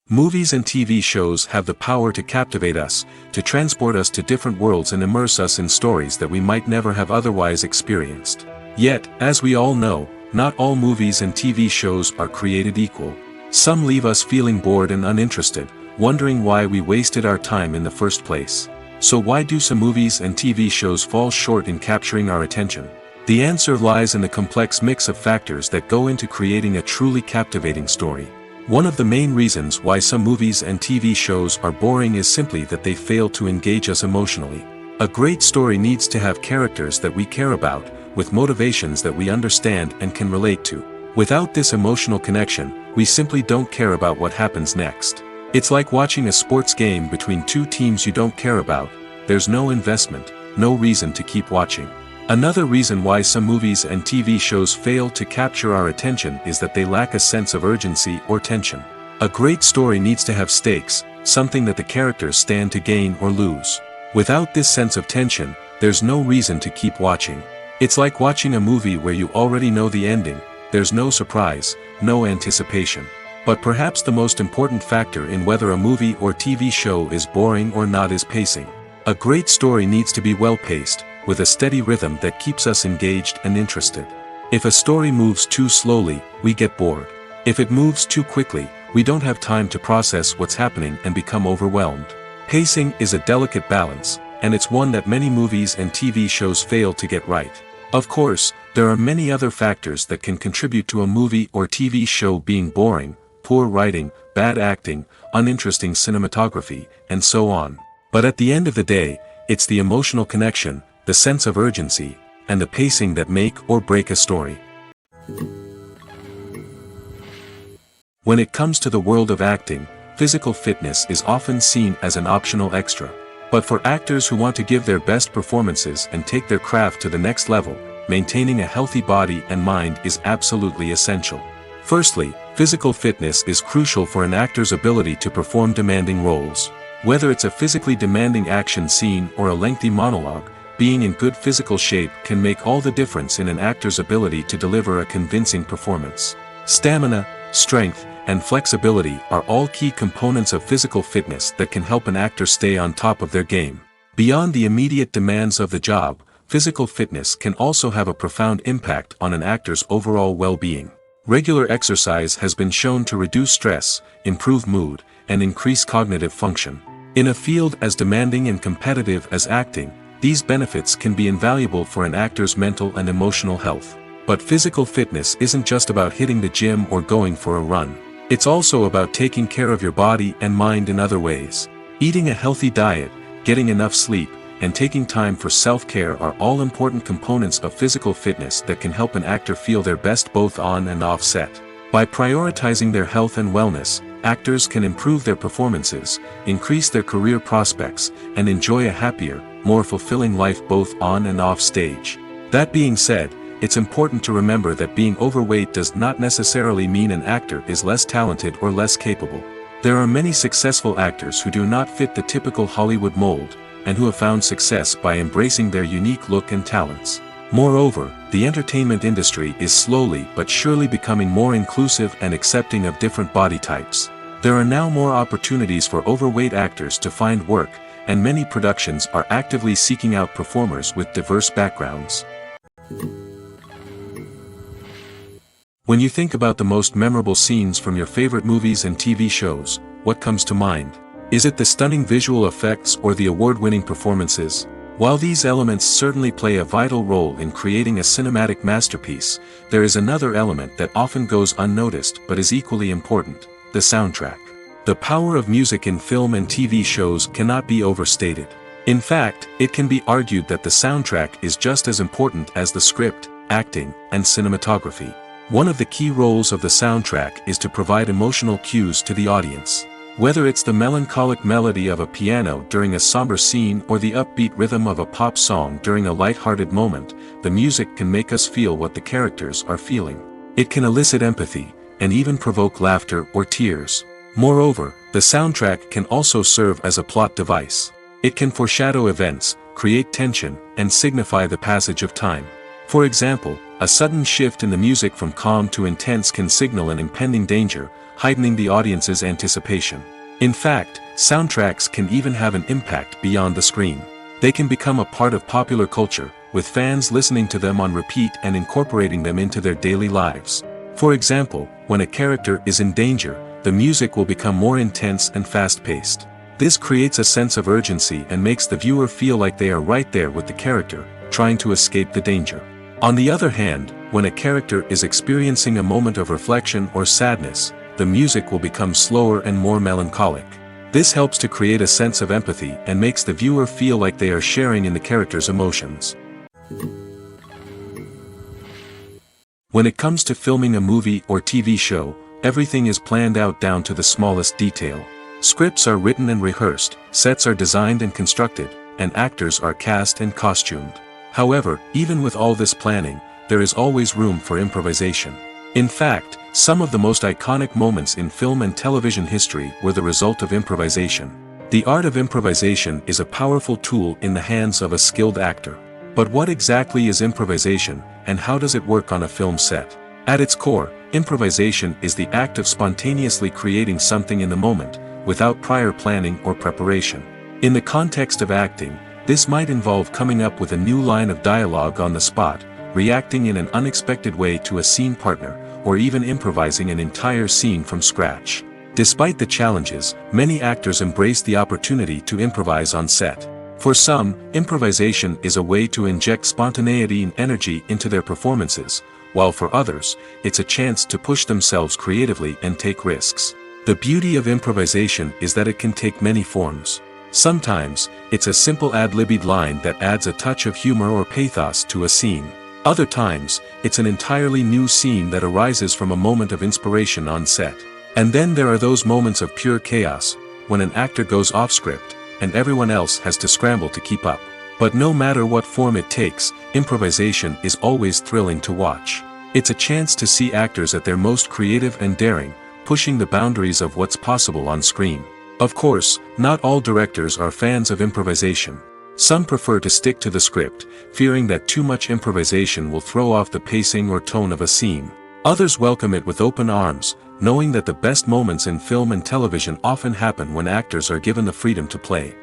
Movies and TV shows have the power to captivate us, to transport us to different worlds and immerse us in stories that we might never have otherwise experienced. Yet, as we all know, not all movies and TV shows are created equal. Some leave us feeling bored and uninterested, wondering why we wasted our time in the first place. So why do some movies and TV shows fall short in capturing our attention? The answer lies in the complex mix of factors that go into creating a truly captivating story. One of the main reasons why some movies and TV shows are boring is simply that they fail to engage us emotionally. A great story needs to have characters that we care about, with motivations that we understand and can relate to. Without this emotional connection, we simply don't care about what happens next. It's like watching a sports game between two teams you don't care about. There's no investment, no reason to keep watching. Another reason why some movies and TV shows fail to capture our attention is that they lack a sense of urgency or tension. A great story needs to have stakes, something that the characters stand to gain or lose. Without this sense of tension, there's no reason to keep watching. It's like watching a movie where you already know the ending, there's no surprise, no anticipation. But perhaps the most important factor in whether a movie or TV show is boring or not is pacing. A great story needs to be well paced, with a steady rhythm that keeps us engaged and interested. If a story moves too slowly, we get bored. If it moves too quickly, we don't have time to process what's happening and become overwhelmed. Pacing is a delicate balance, and it's one that many movies and TV shows fail to get right. Of course, there are many other factors that can contribute to a movie or TV show being boring: poor writing, bad acting, uninteresting cinematography, and so on. But at the end of the day, it's the emotional connection, the sense of urgency, and the pacing that make or break a story. When it comes to the world of acting, physical fitness is often seen as an optional extra. But for actors who want to give their best performances and take their craft to the next level, maintaining a healthy body and mind is absolutely essential. Firstly, physical fitness is crucial for an actor's ability to perform demanding roles. Whether it's a physically demanding action scene or a lengthy monologue, being in good physical shape can make all the difference in an actor's ability to deliver a convincing performance. Stamina, strength, and flexibility are all key components of physical fitness that can help an actor stay on top of their game. Beyond the immediate demands of the job, physical fitness can also have a profound impact on an actor's overall well-being. Regular exercise has been shown to reduce stress, improve mood, and increase cognitive function. In a field as demanding and competitive as acting, these benefits can be invaluable for an actor's mental and emotional health. But physical fitness isn't just about hitting the gym or going for a run. It's also about taking care of your body and mind in other ways. Eating a healthy diet, getting enough sleep, and taking time for self-care are all important components of physical fitness that can help an actor feel their best both on and off set. By prioritizing their health and wellness, actors can improve their performances, increase their career prospects, and enjoy a happier, more fulfilling life both on and off stage. That being said, it's important to remember that being overweight does not necessarily mean an actor is less talented or less capable. There are many successful actors who do not fit the typical Hollywood mold, and who have found success by embracing their unique look and talents. Moreover, the entertainment industry is slowly but surely becoming more inclusive and accepting of different body types. There are now more opportunities for overweight actors to find work, and many productions are actively seeking out performers with diverse backgrounds. When you think about the most memorable scenes from your favorite movies and TV shows, what comes to mind? Is it the stunning visual effects or the award-winning performances? While these elements certainly play a vital role in creating a cinematic masterpiece, there is another element that often goes unnoticed but is equally important: the soundtrack. The power of music in film and TV shows cannot be overstated. In fact, it can be argued that the soundtrack is just as important as the script, acting, and cinematography. One of the key roles of the soundtrack is to provide emotional cues to the audience. Whether it's the melancholic melody of a piano during a somber scene or the upbeat rhythm of a pop song during a light-hearted moment, the music can make us feel what the characters are feeling. It can elicit empathy, and even provoke laughter or tears. Moreover, the soundtrack can also serve as a plot device. It can foreshadow events, create tension, and signify the passage of time. For example, a sudden shift in the music from calm to intense can signal an impending danger, heightening the audience's anticipation. In fact, soundtracks can even have an impact beyond the screen. They can become a part of popular culture, with fans listening to them on repeat and incorporating them into their daily lives. For example, when a character is in danger, the music will become more intense and fast-paced. This creates a sense of urgency and makes the viewer feel like they are right there with the character, trying to escape the danger. On the other hand, when a character is experiencing a moment of reflection or sadness, the music will become slower and more melancholic. This helps to create a sense of empathy and makes the viewer feel like they are sharing in the character's emotions. When it comes to filming a movie or TV show, everything is planned out down to the smallest detail. Scripts are written and rehearsed, sets are designed and constructed, and actors are cast and costumed. However, even with all this planning, there is always room for improvisation. In fact, some of the most iconic moments in film and television history were the result of improvisation. The art of improvisation is a powerful tool in the hands of a skilled actor. But what exactly is improvisation, and how does it work on a film set? At its core, improvisation is the act of spontaneously creating something in the moment, without prior planning or preparation. In the context of acting, this might involve coming up with a new line of dialogue on the spot, reacting in an unexpected way to a scene partner, or even improvising an entire scene from scratch. Despite the challenges, many actors embrace the opportunity to improvise on set. For some, improvisation is a way to inject spontaneity and energy into their performances, while for others, it's a chance to push themselves creatively and take risks. The beauty of improvisation is that it can take many forms. Sometimes, it's a simple ad-libbed line that adds a touch of humor or pathos to a scene. Other times, it's an entirely new scene that arises from a moment of inspiration on set. And then there are those moments of pure chaos, when an actor goes off script, and everyone else has to scramble to keep up. But no matter what form it takes, improvisation is always thrilling to watch. It's a chance to see actors at their most creative and daring, pushing the boundaries of what's possible on screen. Of course, not all directors are fans of improvisation. Some prefer to stick to the script, fearing that too much improvisation will throw off the pacing or tone of a scene. Others welcome it with open arms, knowing that the best moments in film and television often happen when actors are given the freedom to play.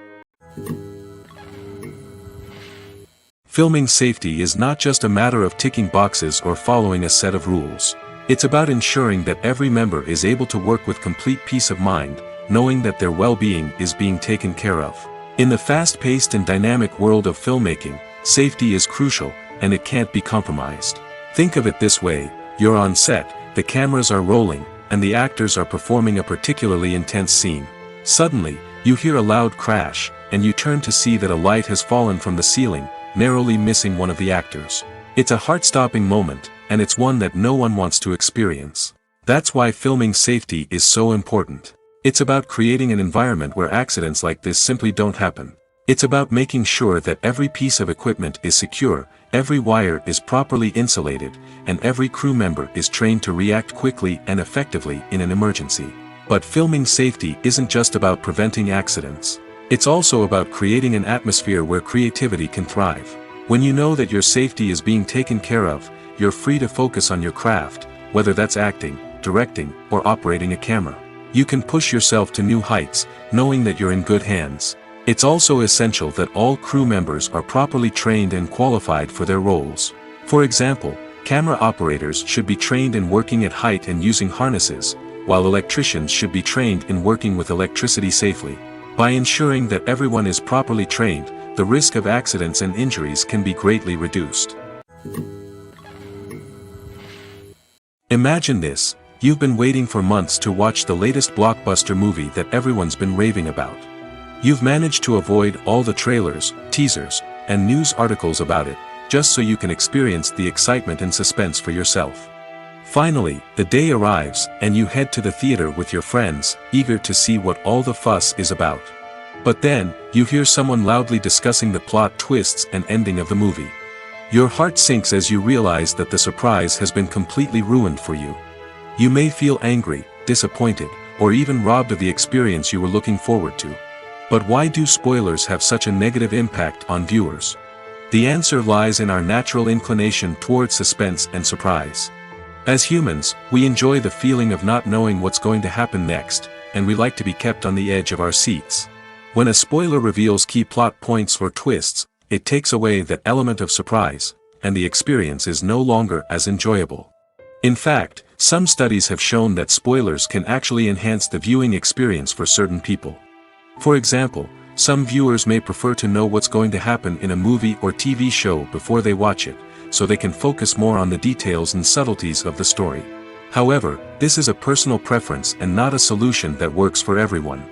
Filming safety is not just a matter of ticking boxes or following a set of rules. It's about ensuring that every member is able to work with complete peace of mind, knowing that their well-being is being taken care of. In the fast-paced and dynamic world of filmmaking, safety is crucial, and it can't be compromised. Think of it this way: you're on set, the cameras are rolling, and the actors are performing a particularly intense scene. Suddenly, you hear a loud crash, and you turn to see that a light has fallen from the ceiling, narrowly missing one of the actors. It's a heart-stopping moment, and it's one that no one wants to experience. That's why filming safety is so important. It's about creating an environment where accidents like this simply don't happen. It's about making sure that every piece of equipment is secure, every wire is properly insulated, and every crew member is trained to react quickly and effectively in an emergency. But filming safety isn't just about preventing accidents. It's also about creating an atmosphere where creativity can thrive. When you know that your safety is being taken care of, you're free to focus on your craft, whether that's acting, directing, or operating a camera. You can push yourself to new heights, knowing that you're in good hands. It's also essential that all crew members are properly trained and qualified for their roles. For example, camera operators should be trained in working at height and using harnesses, while electricians should be trained in working with electricity safely. By ensuring that everyone is properly trained, the risk of accidents and injuries can be greatly reduced. Imagine this: you've been waiting for months to watch the latest blockbuster movie that everyone's been raving about. You've managed to avoid all the trailers, teasers, and news articles about it, just so you can experience the excitement and suspense for yourself. Finally, the day arrives, and you head to the theater with your friends, eager to see what all the fuss is about. But then, you hear someone loudly discussing the plot twists and ending of the movie. Your heart sinks as you realize that the surprise has been completely ruined for you. You may feel angry, disappointed, or even robbed of the experience you were looking forward to. But why do spoilers have such a negative impact on viewers? The answer lies in our natural inclination toward suspense and surprise. As humans, we enjoy the feeling of not knowing what's going to happen next, and we like to be kept on the edge of our seats. When a spoiler reveals key plot points or twists, it takes away that element of surprise, and the experience is no longer as enjoyable. In fact, some studies have shown that spoilers can actually enhance the viewing experience for certain people. For example, some viewers may prefer to know what's going to happen in a movie or TV show before they watch it, so they can focus more on the details and subtleties of the story. However, this is a personal preference and not a solution that works for everyone.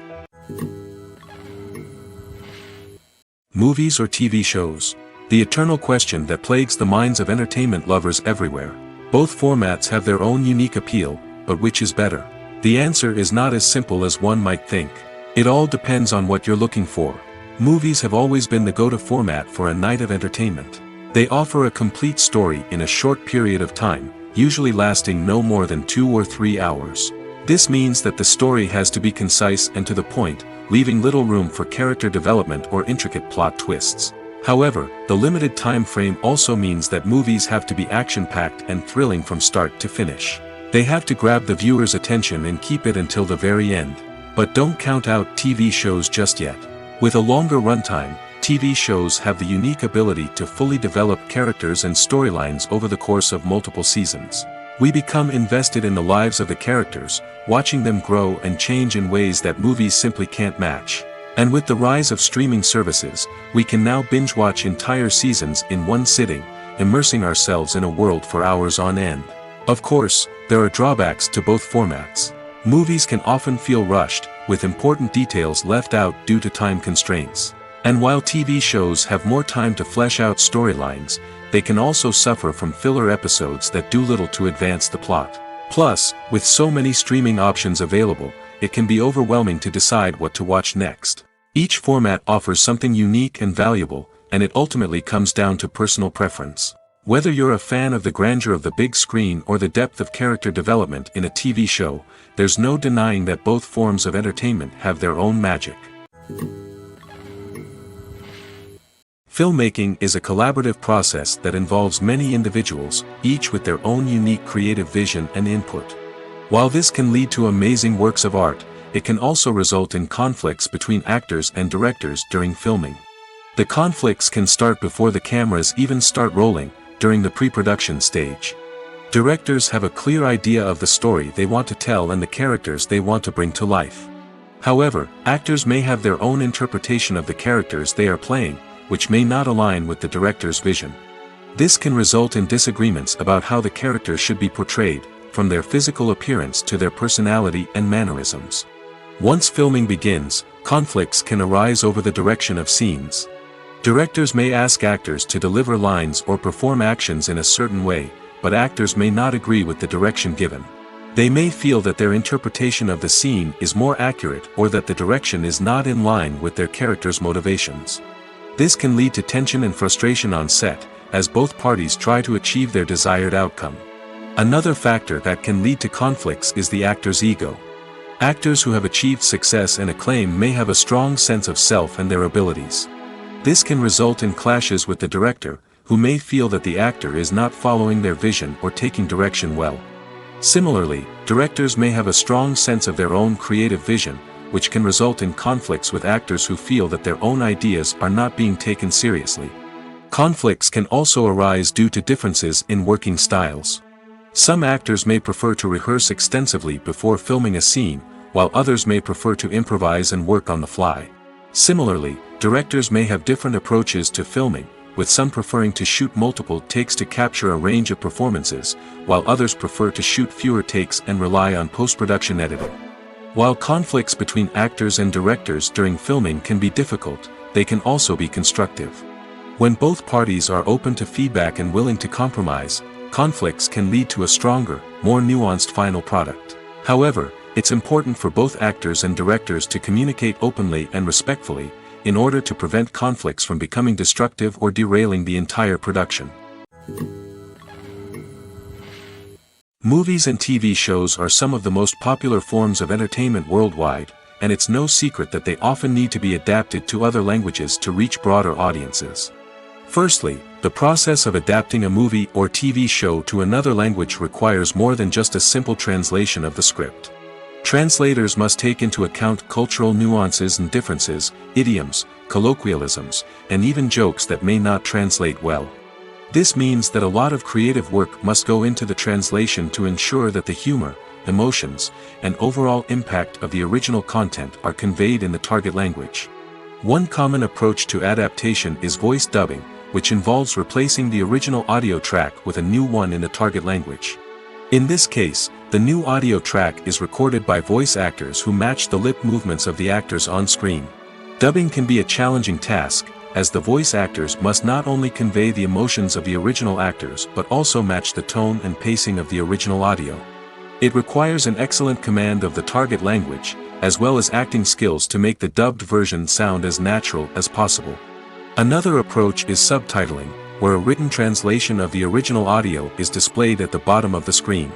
Movies or TV shows? The eternal question that plagues the minds of entertainment lovers everywhere. Both formats have their own unique appeal, but which is better? The answer is not as simple as one might think. It all depends on what you're looking for. Movies have always been the go-to format for a night of entertainment. They offer a complete story in a short period of time, usually lasting no more than 2 or 3 hours. This means that the story has to be concise and to the point, leaving little room for character development or intricate plot twists. However, the limited time frame also means that movies have to be action-packed and thrilling from start to finish. They have to grab the viewer's attention and keep it until the very end. But don't count out TV shows just yet. With a longer runtime, TV shows have the unique ability to fully develop characters and storylines over the course of multiple seasons. We become invested in the lives of the characters, watching them grow and change in ways that movies simply can't match. And with the rise of streaming services, we can now binge-watch entire seasons in one sitting, immersing ourselves in a world for hours on end. Of course, there are drawbacks to both formats. Movies can often feel rushed, with important details left out due to time constraints. And while TV shows have more time to flesh out storylines, they can also suffer from filler episodes that do little to advance the plot. Plus, with so many streaming options available, it can be overwhelming to decide what to watch next. Each format offers something unique and valuable, and it ultimately comes down to personal preference. Whether you're a fan of the grandeur of the big screen or the depth of character development in a TV show, there's no denying that both forms of entertainment have their own magic. Filmmaking is a collaborative process that involves many individuals, each with their own unique creative vision and input. While this can lead to amazing works of art, it can also result in conflicts between actors and directors during filming. The conflicts can start before the cameras even start rolling, during the pre-production stage. Directors have a clear idea of the story they want to tell and the characters they want to bring to life. However, actors may have their own interpretation of the characters they are playing, which may not align with the director's vision. This can result in disagreements about how the characters should be portrayed, from their physical appearance to their personality and mannerisms. Once filming begins, conflicts can arise over the direction of scenes. Directors may ask actors to deliver lines or perform actions in a certain way, but actors may not agree with the direction given. They may feel that their interpretation of the scene is more accurate or that the direction is not in line with their character's motivations. This can lead to tension and frustration on set, as both parties try to achieve their desired outcome. Another factor that can lead to conflicts is the actor's ego. Actors who have achieved success and acclaim may have a strong sense of self and their abilities. This can result in clashes with the director, who may feel that the actor is not following their vision or taking direction well. Similarly, directors may have a strong sense of their own creative vision, which can result in conflicts with actors who feel that their own ideas are not being taken seriously. Conflicts can also arise due to differences in working styles. Some actors may prefer to rehearse extensively before filming a scene, while others may prefer to improvise and work on the fly. Similarly, directors may have different approaches to filming, with some preferring to shoot multiple takes to capture a range of performances, while others prefer to shoot fewer takes and rely on post-production editing. While conflicts between actors and directors during filming can be difficult, they can also be constructive. When both parties are open to feedback and willing to compromise, conflicts can lead to a stronger, more nuanced final product. However, it's important for both actors and directors to communicate openly and respectfully, in order to prevent conflicts from becoming destructive or derailing the entire production. Movies and TV shows are some of the most popular forms of entertainment worldwide, and it's no secret that they often need to be adapted to other languages to reach broader audiences. Firstly, the process of adapting a movie or TV show to another language requires more than just a simple translation of the script. Translators must take into account cultural nuances and differences, idioms, colloquialisms, and even jokes that may not translate well. This means that a lot of creative work must go into the translation to ensure that the humor, emotions, and overall impact of the original content are conveyed in the target language. One common approach to adaptation is voice dubbing, which involves replacing the original audio track with a new one in the target language. In this case, the new audio track is recorded by voice actors who match the lip movements of the actors on screen. Dubbing can be a challenging task, as the voice actors must not only convey the emotions of the original actors but also match the tone and pacing of the original audio. It requires an excellent command of the target language, as well as acting skills to make the dubbed version sound as natural as possible. Another approach is subtitling, where a written translation of the original audio is displayed at the bottom of the screen.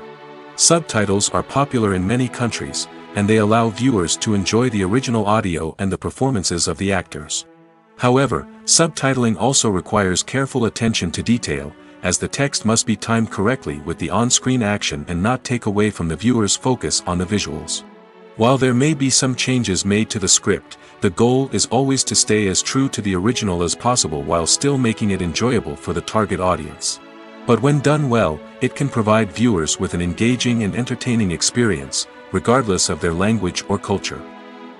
Subtitles are popular in many countries, and they allow viewers to enjoy the original audio and the performances of the actors. However, subtitling also requires careful attention to detail, as the text must be timed correctly with the on-screen action and not take away from the viewer's focus on the visuals. While there may be some changes made to the script, the goal is always to stay as true to the original as possible while still making it enjoyable for the target audience. But when done well, it can provide viewers with an engaging and entertaining experience, regardless of their language or culture.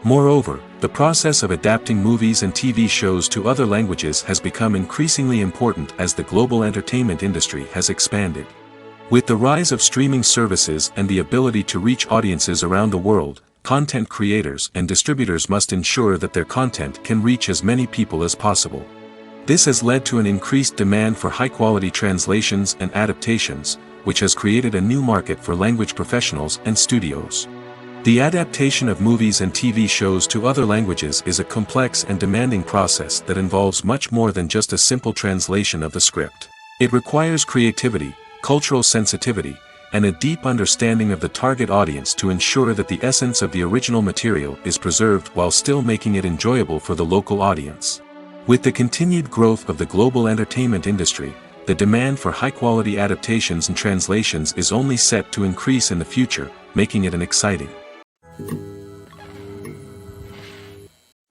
Moreover, the process of adapting movies and TV shows to other languages has become increasingly important as the global entertainment industry has expanded. With the rise of streaming services and the ability to reach audiences around the world, content creators and distributors must ensure that their content can reach as many people as possible. This has led to an increased demand for high-quality translations and adaptations, which has created a new market for language professionals and studios. The adaptation of movies and TV shows to other languages is a complex and demanding process that involves much more than just a simple translation of the script. It requires creativity, cultural sensitivity, and a deep understanding of the target audience to ensure that the essence of the original material is preserved while still making it enjoyable for the local audience. With the continued growth of the global entertainment industry, the demand for high-quality adaptations and translations is only set to increase in the future, making it an exciting.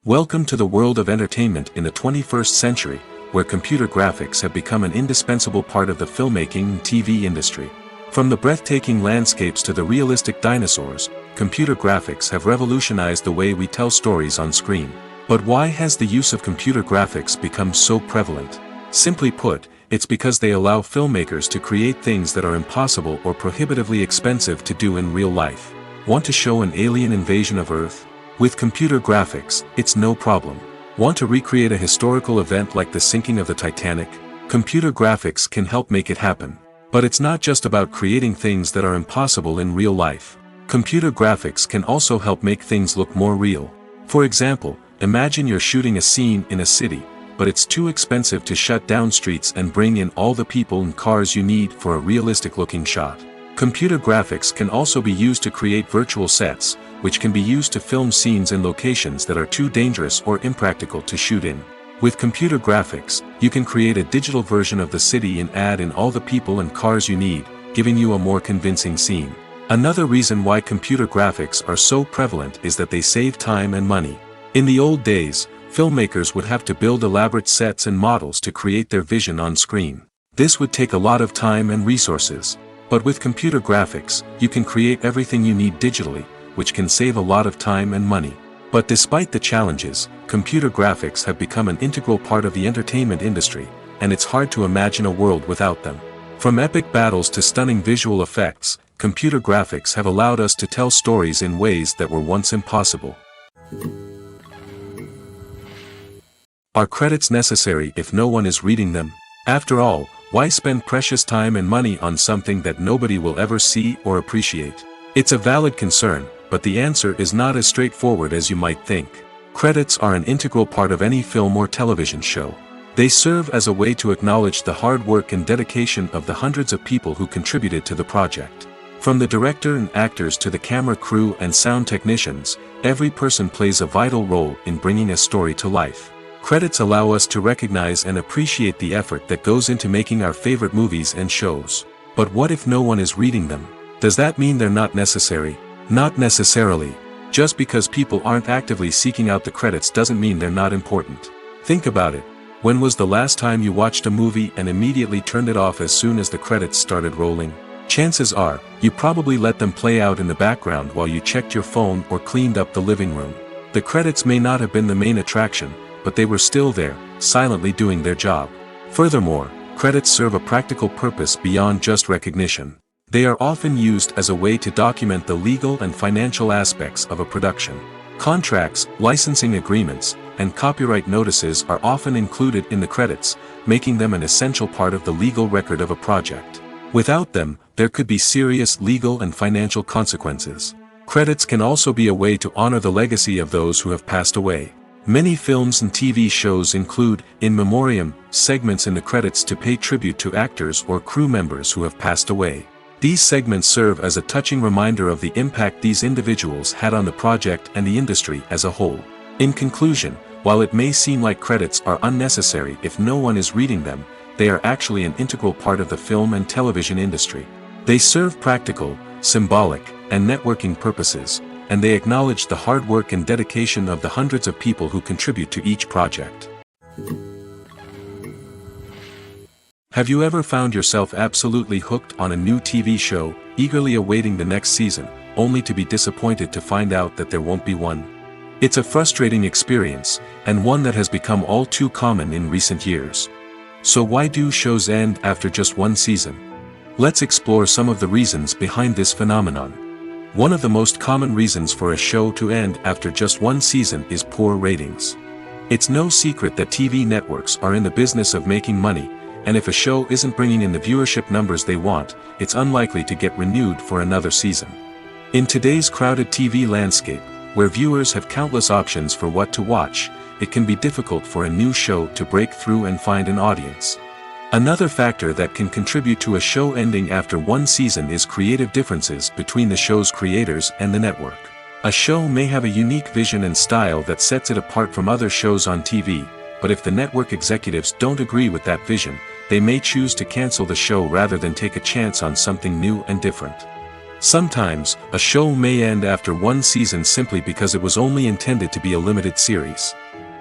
Welcome to the world of entertainment in the 21st century, where computer graphics have become an indispensable part of the filmmaking and TV industry. From the breathtaking landscapes to the realistic dinosaurs, computer graphics have revolutionized the way we tell stories on screen. But why has the use of computer graphics become so prevalent? Simply put, it's because they allow filmmakers to create things that are impossible or prohibitively expensive to do in real life. Want to show an alien invasion of Earth? With computer graphics, it's no problem. Want to recreate a historical event like the sinking of the Titanic? Computer graphics can help make it happen. But it's not just about creating things that are impossible in real life. Computer graphics can also help make things look more real. For example, imagine you're shooting a scene in a city, but it's too expensive to shut down streets and bring in all the people and cars you need for a realistic-looking shot. Computer graphics can also be used to create virtual sets, which can be used to film scenes in locations that are too dangerous or impractical to shoot in. With computer graphics, you can create a digital version of the city and add in all the people and cars you need, giving you a more convincing scene. Another reason why computer graphics are so prevalent is that they save time and money. In the old days, filmmakers would have to build elaborate sets and models to create their vision on screen. This would take a lot of time and resources. But with computer graphics, you can create everything you need digitally, which can save a lot of time and money. But despite the challenges, computer graphics have become an integral part of the entertainment industry, and it's hard to imagine a world without them. From epic battles to stunning visual effects, computer graphics have allowed us to tell stories in ways that were once impossible. Are credits necessary if no one is reading them? After all, why spend precious time and money on something that nobody will ever see or appreciate? It's a valid concern, but the answer is not as straightforward as you might think. Credits are an integral part of any film or television show. They serve as a way to acknowledge the hard work and dedication of the hundreds of people who contributed to the project. From the director and actors to the camera crew and sound technicians, every person plays a vital role in bringing a story to life. Credits allow us to recognize and appreciate the effort that goes into making our favorite movies and shows. But what if no one is reading them? Does that mean they're not necessary? Not necessarily. Just because people aren't actively seeking out the credits doesn't mean they're not important. Think about it. When was the last time you watched a movie and immediately turned it off as soon as the credits started rolling? Chances are, you probably let them play out in the background while you checked your phone or cleaned up the living room. The credits may not have been the main attraction, but they were still there, silently doing their job. Furthermore, credits serve a practical purpose beyond just recognition. They are often used as a way to document the legal and financial aspects of a production. Contracts, licensing agreements, and copyright notices are often included in the credits, making them an essential part of the legal record of a project. Without them, there could be serious legal and financial consequences. Credits can also be a way to honor the legacy of those who have passed away. Many films and TV shows include, in memoriam, segments in the credits to pay tribute to actors or crew members who have passed away. These segments serve as a touching reminder of the impact these individuals had on the project and the industry as a whole. In conclusion, while it may seem like credits are unnecessary if no one is reading them, they are actually an integral part of the film and television industry. They serve practical, symbolic, and networking purposes, and they acknowledge the hard work and dedication of the hundreds of people who contribute to each project. Have you ever found yourself absolutely hooked on a new TV show, eagerly awaiting the next season, only to be disappointed to find out that there won't be one? It's a frustrating experience, and one that has become all too common in recent years. So why do shows end after just one season? Let's explore some of the reasons behind this phenomenon. One of the most common reasons for a show to end after just one season is poor ratings. It's no secret that TV networks are in the business of making money, and if a show isn't bringing in the viewership numbers they want, it's unlikely to get renewed for another season. In today's crowded TV landscape, where viewers have countless options for what to watch, it can be difficult for a new show to break through and find an audience. Another factor that can contribute to a show ending after one season is creative differences between the show's creators and the network. A show may have a unique vision and style that sets it apart from other shows on TV, but if the network executives don't agree with that vision, they may choose to cancel the show rather than take a chance on something new and different. Sometimes, a show may end after one season simply because it was only intended to be a limited series.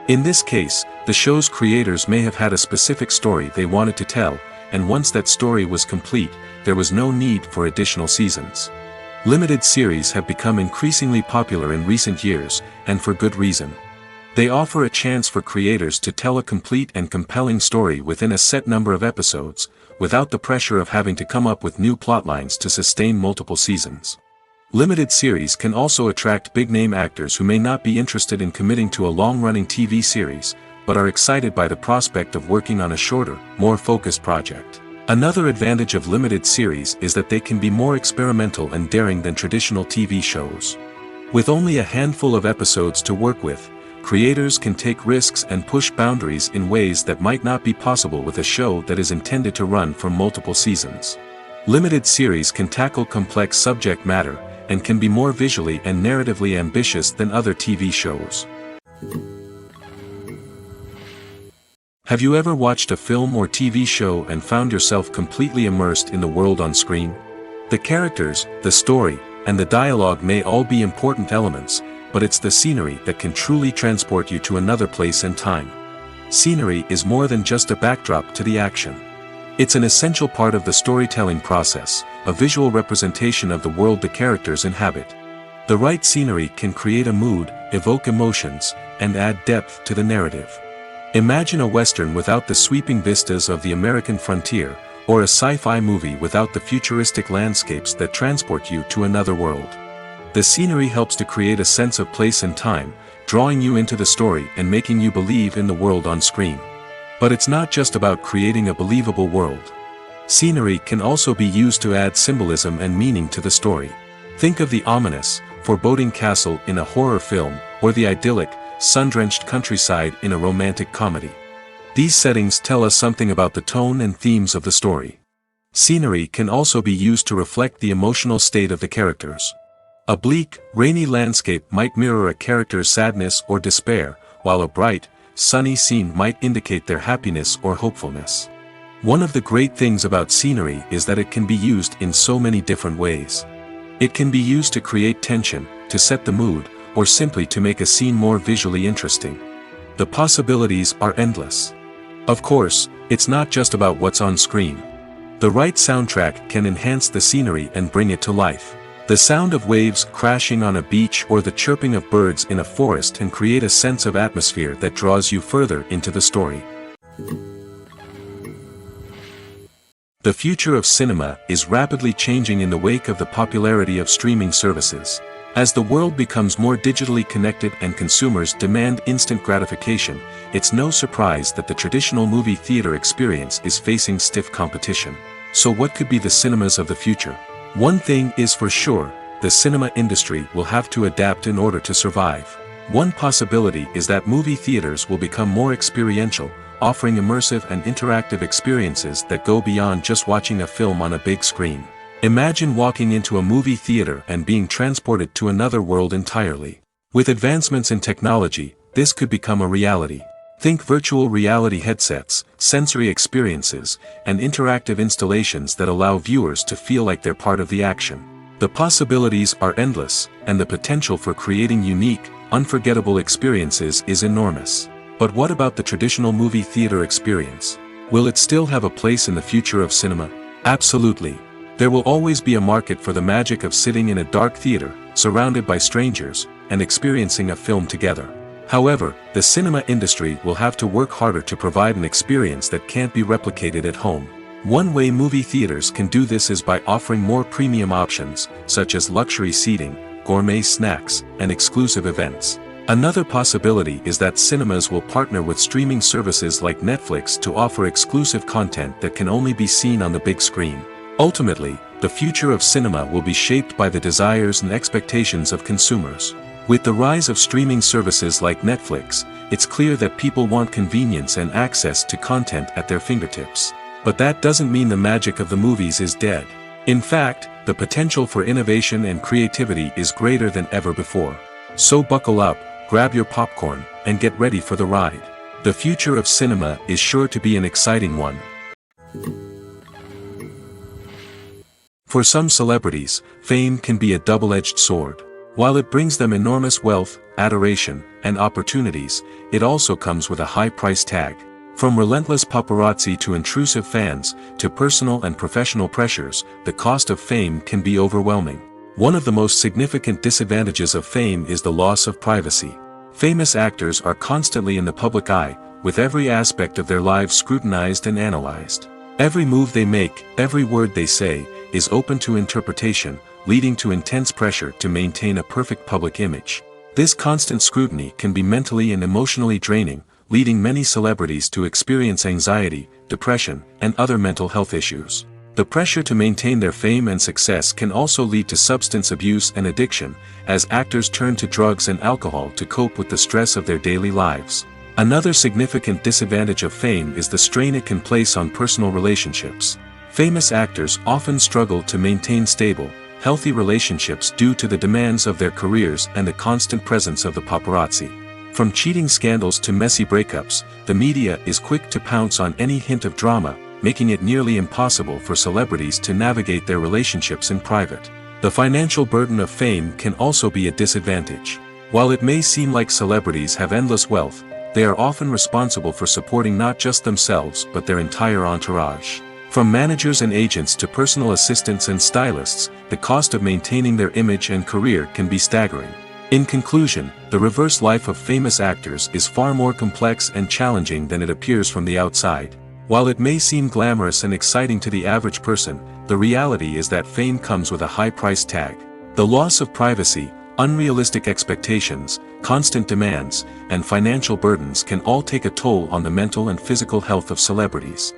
In this case, the show's creators may have had a specific story they wanted to tell, and once that story was complete, there was no need for additional seasons. Limited series have become increasingly popular in recent years, and for good reason. They offer a chance for creators to tell a complete and compelling story within a set number of episodes, without the pressure of having to come up with new plotlines to sustain multiple seasons. Limited series can also attract big-name actors who may not be interested in committing to a long-running TV series, but are excited by the prospect of working on a shorter, more focused project. Another advantage of limited series is that they can be more experimental and daring than traditional TV shows. With only a handful of episodes to work with, creators can take risks and push boundaries in ways that might not be possible with a show that is intended to run for multiple seasons. Limited series can tackle complex subject matter, and can be more visually and narratively ambitious than other TV shows. Have you ever watched a film or TV show and found yourself completely immersed in the world on screen? The characters, the story, and the dialogue may all be important elements, but it's the scenery that can truly transport you to another place and time. Scenery is more than just a backdrop to the action. It's an essential part of the storytelling process, a visual representation of the world the characters inhabit. The right scenery can create a mood, evoke emotions, and add depth to the narrative. Imagine a Western without the sweeping vistas of the American frontier, or a sci-fi movie without the futuristic landscapes that transport you to another world. The scenery helps to create a sense of place and time, drawing you into the story and making you believe in the world on screen. But it's not just about creating a believable world. Scenery can also be used to add symbolism and meaning to the story. Think of the ominous, foreboding castle in a horror film, or the idyllic, sun-drenched countryside in a romantic comedy. These settings tell us something about the tone and themes of the story. Scenery can also be used to reflect the emotional state of the characters. A bleak, rainy landscape might mirror a character's sadness or despair, while a bright, sunny scene might indicate their happiness or hopefulness. One of the great things about scenery is that it can be used in so many different ways. It can be used to create tension, to set the mood, or simply to make a scene more visually interesting. The possibilities are endless. Of course, it's not just about what's on screen. The right soundtrack can enhance the scenery and bring it to life. The sound of waves crashing on a beach or the chirping of birds in a forest can create a sense of atmosphere that draws you further into the story. The future of cinema is rapidly changing in the wake of the popularity of streaming services. As the world becomes more digitally connected and consumers demand instant gratification, it's no surprise that the traditional movie theater experience is facing stiff competition. So what could be the cinemas of the future? One thing is for sure, the cinema industry will have to adapt in order to survive. One possibility is that movie theaters will become more experiential, offering immersive and interactive experiences that go beyond just watching a film on a big screen. Imagine walking into a movie theater and being transported to another world entirely. With advancements in technology, this could become a reality. Think virtual reality headsets, sensory experiences, and interactive installations that allow viewers to feel like they're part of the action. The possibilities are endless, and the potential for creating unique, unforgettable experiences is enormous. But what about the traditional movie theater experience? Will it still have a place in the future of cinema? Absolutely. There will always be a market for the magic of sitting in a dark theater, surrounded by strangers, and experiencing a film together. However, the cinema industry will have to work harder to provide an experience that can't be replicated at home. One way movie theaters can do this is by offering more premium options, such as luxury seating, gourmet snacks, and exclusive events. Another possibility is that cinemas will partner with streaming services like Netflix to offer exclusive content that can only be seen on the big screen. Ultimately, the future of cinema will be shaped by the desires and expectations of consumers. With the rise of streaming services like Netflix, it's clear that people want convenience and access to content at their fingertips. But that doesn't mean the magic of the movies is dead. In fact, the potential for innovation and creativity is greater than ever before. So buckle up, grab your popcorn, and get ready for the ride. The future of cinema is sure to be an exciting one. For some celebrities, fame can be a double-edged sword. While it brings them enormous wealth, adoration, and opportunities, it also comes with a high price tag. From relentless paparazzi to intrusive fans, to personal and professional pressures, the cost of fame can be overwhelming. One of the most significant disadvantages of fame is the loss of privacy. Famous actors are constantly in the public eye, with every aspect of their lives scrutinized and analyzed. Every move they make, every word they say, is open to interpretation, leading to intense pressure to maintain a perfect public image. This constant scrutiny can be mentally and emotionally draining, leading many celebrities to experience anxiety, depression, and other mental health issues. The pressure to maintain their fame and success can also lead to substance abuse and addiction, as actors turn to drugs and alcohol to cope with the stress of their daily lives. Another significant disadvantage of fame is the strain it can place on personal relationships. Famous actors often struggle to maintain stable, healthy relationships due to the demands of their careers and the constant presence of the paparazzi. From cheating scandals to messy breakups, the media is quick to pounce on any hint of drama, making it nearly impossible for celebrities to navigate their relationships in private. The financial burden of fame can also be a disadvantage. While it may seem like celebrities have endless wealth, they are often responsible for supporting not just themselves but their entire entourage. From managers and agents to personal assistants and stylists, the cost of maintaining their image and career can be staggering. In conclusion, the reverse life of famous actors is far more complex and challenging than it appears from the outside. While it may seem glamorous and exciting to the average person, the reality is that fame comes with a high price tag. The loss of privacy, unrealistic expectations, constant demands, and financial burdens can all take a toll on the mental and physical health of celebrities.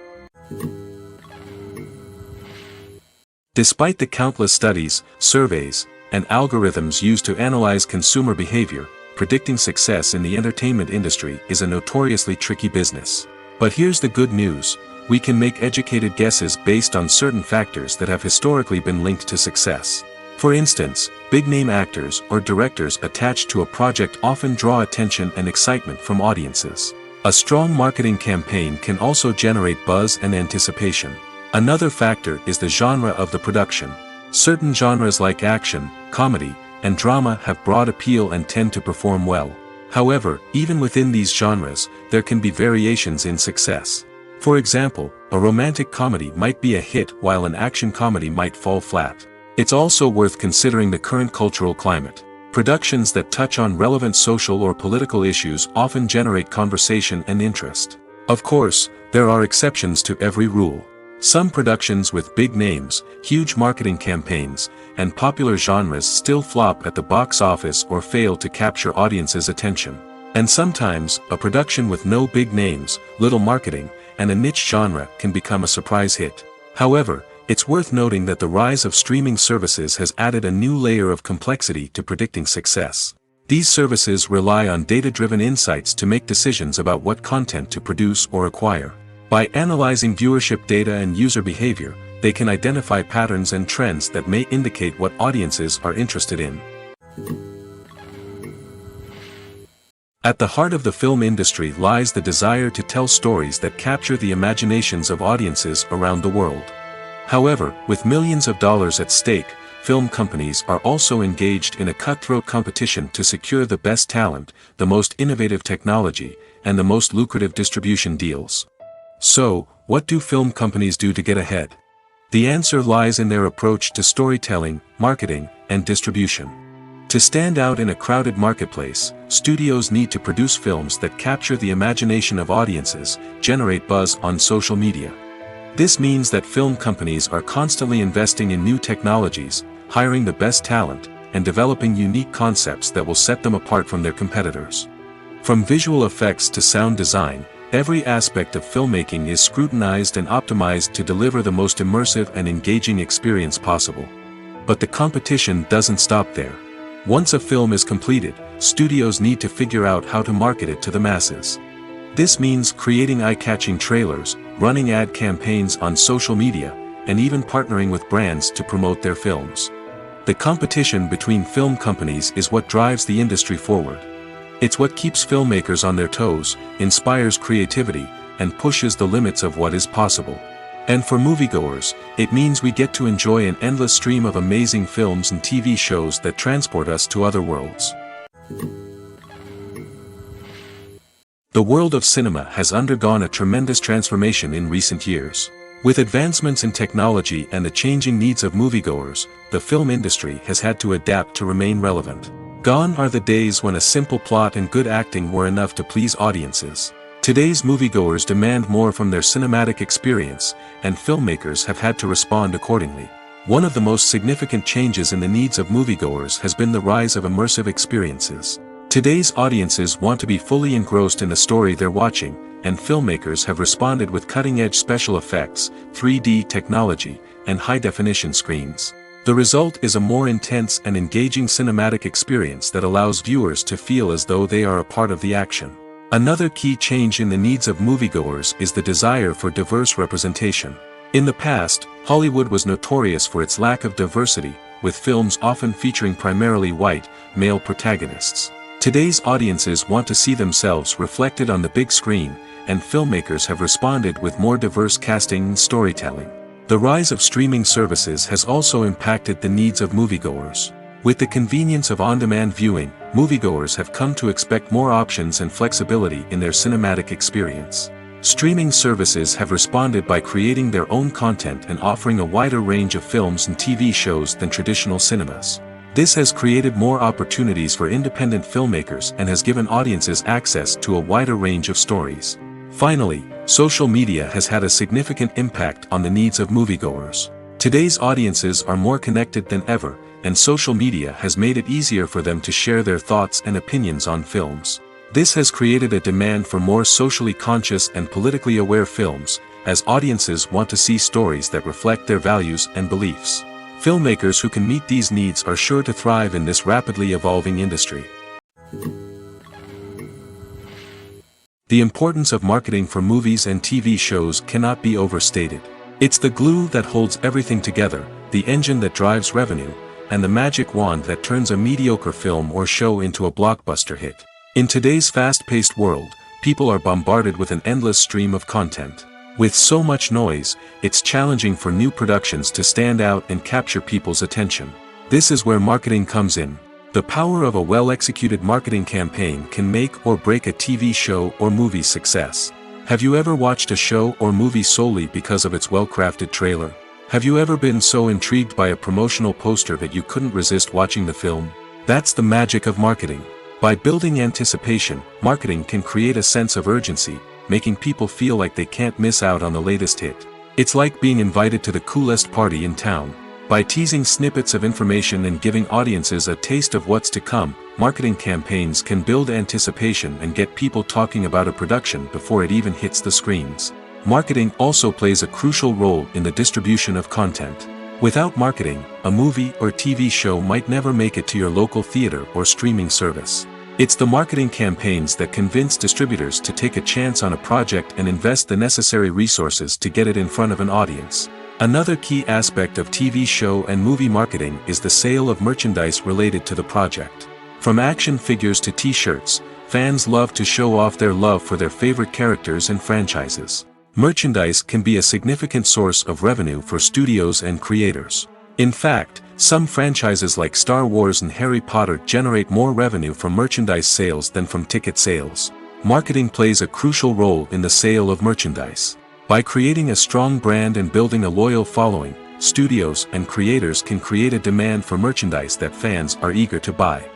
Despite the countless studies, surveys, and algorithms used to analyze consumer behavior, predicting success in the entertainment industry is a notoriously tricky business. But here's the good news: we can make educated guesses based on certain factors that have historically been linked to success. For instance, big-name actors or directors attached to a project often draw attention and excitement from audiences. A strong marketing campaign can also generate buzz and anticipation. Another factor is the genre of the production. Certain genres like action, comedy, and drama have broad appeal and tend to perform well. However, even within these genres, there can be variations in success. For example, a romantic comedy might be a hit while an action comedy might fall flat. It's also worth considering the current cultural climate. Productions that touch on relevant social or political issues often generate conversation and interest. Of course, there are exceptions to every rule. Some productions with big names, huge marketing campaigns, and popular genres still flop at the box office or fail to capture audiences' attention. And sometimes, a production with no big names, little marketing, and a niche genre can become a surprise hit. However, It's worth noting that the rise of streaming services has added a new layer of complexity to predicting success. These services rely on data-driven insights to make decisions about what content to produce or acquire. By analyzing viewership data and user behavior, they can identify patterns and trends that may indicate what audiences are interested in. At the heart of the film industry lies the desire to tell stories that capture the imaginations of audiences around the world. However, with millions of dollars at stake, film companies are also engaged in a cutthroat competition to secure the best talent, the most innovative technology, and the most lucrative distribution deals. So, what do film companies do to get ahead? The answer lies in their approach to storytelling, marketing, and distribution. To stand out in a crowded marketplace, studios need to produce films that capture the imagination of audiences, generate buzz on social media. This means that film companies are constantly investing in new technologies, hiring the best talent, and developing unique concepts that will set them apart from their competitors. From visual effects to sound design, every aspect of filmmaking is scrutinized and optimized to deliver the most immersive and engaging experience possible. But the competition doesn't stop there. Once a film is completed, studios need to figure out how to market it to the masses. This means creating eye-catching trailers, running ad campaigns on social media, and even partnering with brands to promote their films. The competition between film companies is what drives the industry forward. It's what keeps filmmakers on their toes, inspires creativity, and pushes the limits of what is possible. And for moviegoers, it means we get to enjoy an endless stream of amazing films and TV shows that transport us to other worlds. The world of cinema has undergone a tremendous transformation in recent years. With advancements in technology and the changing needs of moviegoers, the film industry has had to adapt to remain relevant. Gone are the days when a simple plot and good acting were enough to please audiences. Today's moviegoers demand more from their cinematic experience, and filmmakers have had to respond accordingly. One of the most significant changes in the needs of moviegoers has been the rise of immersive experiences. Today's audiences want to be fully engrossed in the story they're watching, and filmmakers have responded with cutting-edge special effects, 3D technology, and high-definition screens. The result is a more intense and engaging cinematic experience that allows viewers to feel as though they are a part of the action. Another key change in the needs of moviegoers is the desire for diverse representation. In the past, Hollywood was notorious for its lack of diversity, with films often featuring primarily white, male protagonists. Today's audiences want to see themselves reflected on the big screen, and filmmakers have responded with more diverse casting and storytelling. The rise of streaming services has also impacted the needs of moviegoers. With the convenience of on-demand viewing, moviegoers have come to expect more options and flexibility in their cinematic experience. Streaming services have responded by creating their own content and offering a wider range of films and TV shows than traditional cinemas. This has created more opportunities for independent filmmakers and has given audiences access to a wider range of stories. Finally, social media has had a significant impact on the needs of moviegoers. Today's audiences are more connected than ever, and social media has made it easier for them to share their thoughts and opinions on films. This has created a demand for more socially conscious and politically aware films, as audiences want to see stories that reflect their values and beliefs. Filmmakers who can meet these needs are sure to thrive in this rapidly evolving industry. The importance of marketing for movies and TV shows cannot be overstated. It's the glue that holds everything together, the engine that drives revenue, and the magic wand that turns a mediocre film or show into a blockbuster hit. In today's fast-paced world, people are bombarded with an endless stream of content. With so much noise, it's challenging for new productions to stand out and capture people's attention. This is where marketing comes in. The power of a well-executed marketing campaign can make or break a TV show or movie's success. Have you ever watched a show or movie solely because of its well-crafted trailer? Have you ever been so intrigued by a promotional poster that you couldn't resist watching the film? That's the magic of marketing. By building anticipation, marketing can create a sense of urgency, making people feel like they can't miss out on the latest hit. It's like being invited to the coolest party in town. By teasing snippets of information and giving audiences a taste of what's to come, marketing campaigns can build anticipation and get people talking about a production before it even hits the screens. marketing also plays a crucial role in the distribution of content. Without marketing, a movie or TV show might never make it to your local theater or streaming service. It's the marketing campaigns that convince distributors to take a chance on a project and invest the necessary resources to get it in front of an audience. Another key aspect of TV show and movie marketing is the sale of merchandise related to the project. From action figures to t-shirts, fans love to show off their love for their favorite characters and franchises. Merchandise can be a significant source of revenue for studios and creators. In fact, some franchises like Star Wars and Harry Potter generate more revenue from merchandise sales than from ticket sales. Marketing plays a crucial role in the sale of merchandise. By creating a strong brand and building a loyal following, studios and creators can create a demand for merchandise that fans are eager to buy.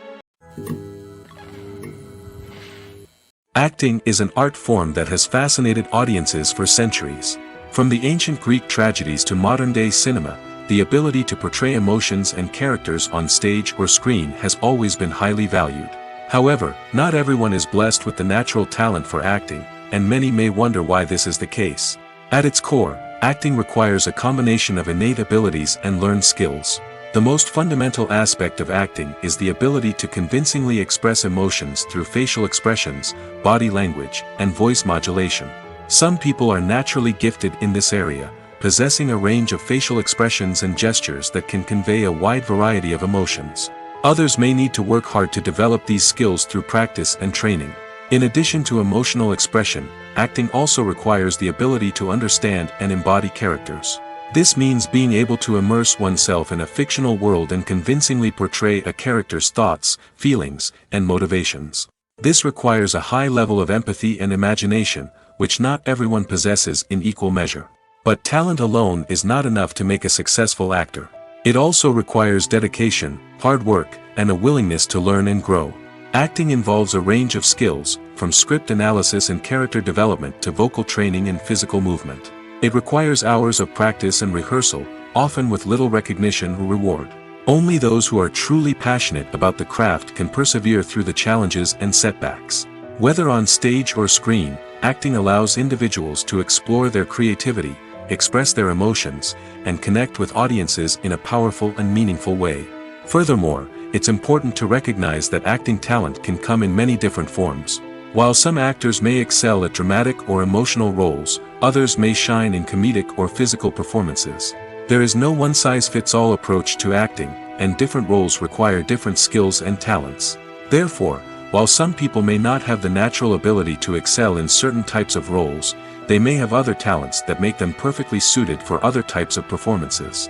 Acting is an art form that has fascinated audiences for centuries. From the ancient Greek tragedies to modern-day cinema, the ability to portray emotions and characters on stage or screen has always been highly valued. However, not everyone is blessed with the natural talent for acting, and many may wonder why this is the case. At its core, acting requires a combination of innate abilities and learned skills. The most fundamental aspect of acting is the ability to convincingly express emotions through facial expressions, body language, and voice modulation. Some people are naturally gifted in this area, possessing a range of facial expressions and gestures that can convey a wide variety of emotions. Others may need to work hard to develop these skills through practice and training. In addition to emotional expression, acting also requires the ability to understand and embody characters. This means being able to immerse oneself in a fictional world and convincingly portray a character's thoughts, feelings, and motivations. This requires a high level of empathy and imagination, which not everyone possesses in equal measure. But talent alone is not enough to make a successful actor. It also requires dedication, hard work, and a willingness to learn and grow. Acting involves a range of skills, from script analysis and character development to vocal training and physical movement. It requires hours of practice and rehearsal, often with little recognition or reward. Only those who are truly passionate about the craft can persevere through the challenges and setbacks. Whether on stage or screen, acting allows individuals to explore their creativity, express their emotions, and connect with audiences in a powerful and meaningful way. Furthermore, it's important to recognize that acting talent can come in many different forms. While some actors may excel at dramatic or emotional roles, others may shine in comedic or physical performances. There is no one-size-fits-all approach to acting, and different roles require different skills and talents. Therefore, while some people may not have the natural ability to excel in certain types of roles, they may have other talents that make them perfectly suited for other types of performances.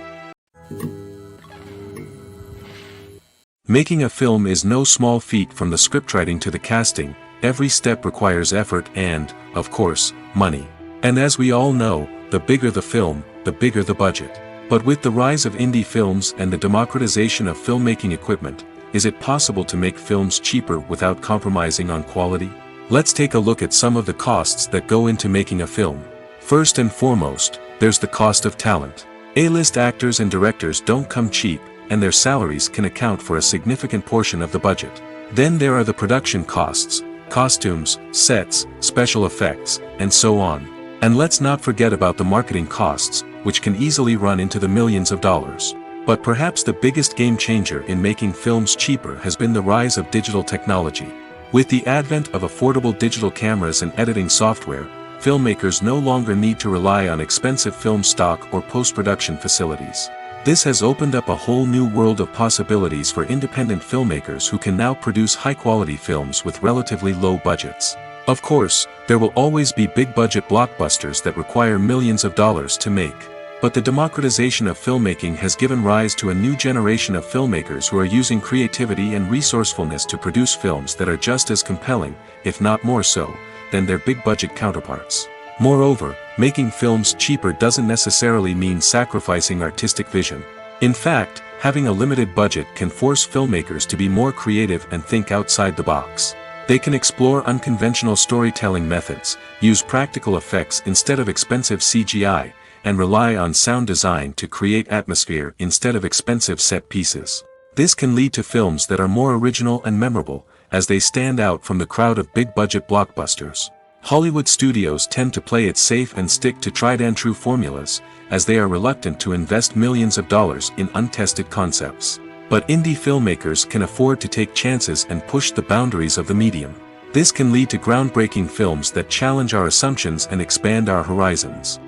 Making a film is no small feat. From the scriptwriting to the casting, every step requires effort and, of course, money. And as we all know, the bigger the film, the bigger the budget. But with the rise of indie films and the democratization of filmmaking equipment, is it possible to make films cheaper without compromising on quality? Let's take a look at some of the costs that go into making a film. First and foremost, there's the cost of talent. A-list actors and directors don't come cheap, and their salaries can account for a significant portion of the budget. Then there are the production costs, costumes, sets, special effects, and so on. And let's not forget about the marketing costs, which can easily run into the millions of dollars. But perhaps the biggest game changer in making films cheaper has been the rise of digital technology. With the advent of affordable digital cameras and editing software, filmmakers no longer need to rely on expensive film stock or post-production facilities. This has opened up a whole new world of possibilities for independent filmmakers who can now produce high-quality films with relatively low budgets. Of course, there will always be big-budget blockbusters that require millions of dollars to make. But the democratization of filmmaking has given rise to a new generation of filmmakers who are using creativity and resourcefulness to produce films that are just as compelling, if not more so, than their big-budget counterparts. Moreover, making films cheaper doesn't necessarily mean sacrificing artistic vision. In fact, having a limited budget can force filmmakers to be more creative and think outside the box. They can explore unconventional storytelling methods, use practical effects instead of expensive CGI, and rely on sound design to create atmosphere instead of expensive set pieces. This can lead to films that are more original and memorable, as they stand out from the crowd of big-budget blockbusters. Hollywood studios tend to play it safe and stick to tried-and-true formulas, as they are reluctant to invest millions of dollars in untested concepts. But indie filmmakers can afford to take chances and push the boundaries of the medium. This can lead to groundbreaking films that challenge our assumptions and expand our horizons.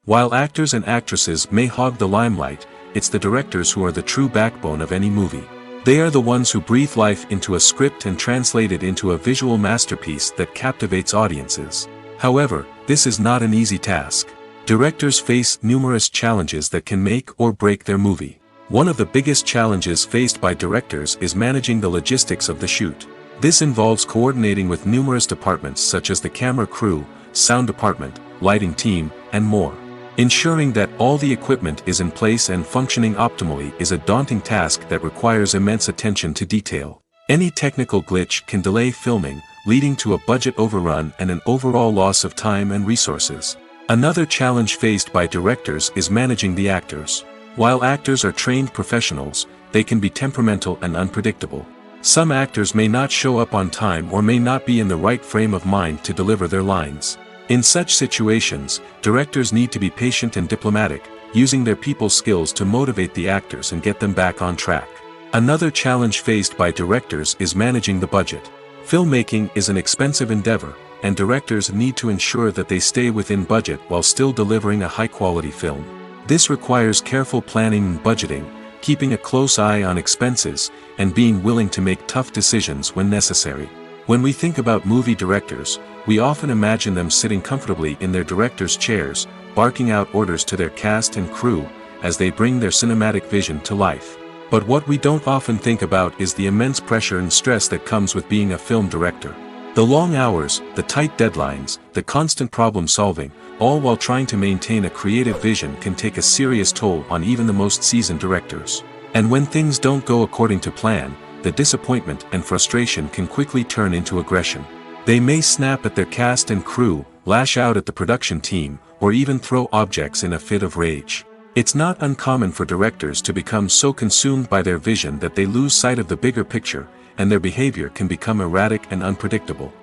While actors and actresses may hog the limelight, it's the directors who are the true backbone of any movie. They are the ones who breathe life into a script and translate it into a visual masterpiece that captivates audiences. However, this is not an easy task. Directors face numerous challenges that can make or break their movie. One of the biggest challenges faced by directors is managing the logistics of the shoot. This involves coordinating with numerous departments such as the camera crew, sound department, lighting team, and more. Ensuring that all the equipment is in place and functioning optimally is a daunting task that requires immense attention to detail. Any technical glitch can delay filming, leading to a budget overrun and an overall loss of time and resources. Another challenge faced by directors is managing the actors. While actors are trained professionals, they can be temperamental and unpredictable. Some actors may not show up on time or may not be in the right frame of mind to deliver their lines. In such situations, directors need to be patient and diplomatic, using their people skills to motivate the actors and get them back on track. Another challenge faced by directors is managing the budget. Filmmaking is an expensive endeavor, and directors need to ensure that they stay within budget while still delivering a high-quality film. This requires careful planning and budgeting, keeping a close eye on expenses, and being willing to make tough decisions when necessary. When we think about movie directors, we often imagine them sitting comfortably in their director's chairs, barking out orders to their cast and crew, as they bring their cinematic vision to life. But what we don't often think about is the immense pressure and stress that comes with being a film director. The long hours, the tight deadlines, the constant problem solving, all while trying to maintain a creative vision can take a serious toll on even the most seasoned directors. And when things don't go according to plan, the disappointment and frustration can quickly turn into aggression. They may snap at their cast and crew, lash out at the production team, or even throw objects in a fit of rage. It's not uncommon for directors to become so consumed by their vision that they lose sight of the bigger picture, and their behavior can become erratic and unpredictable.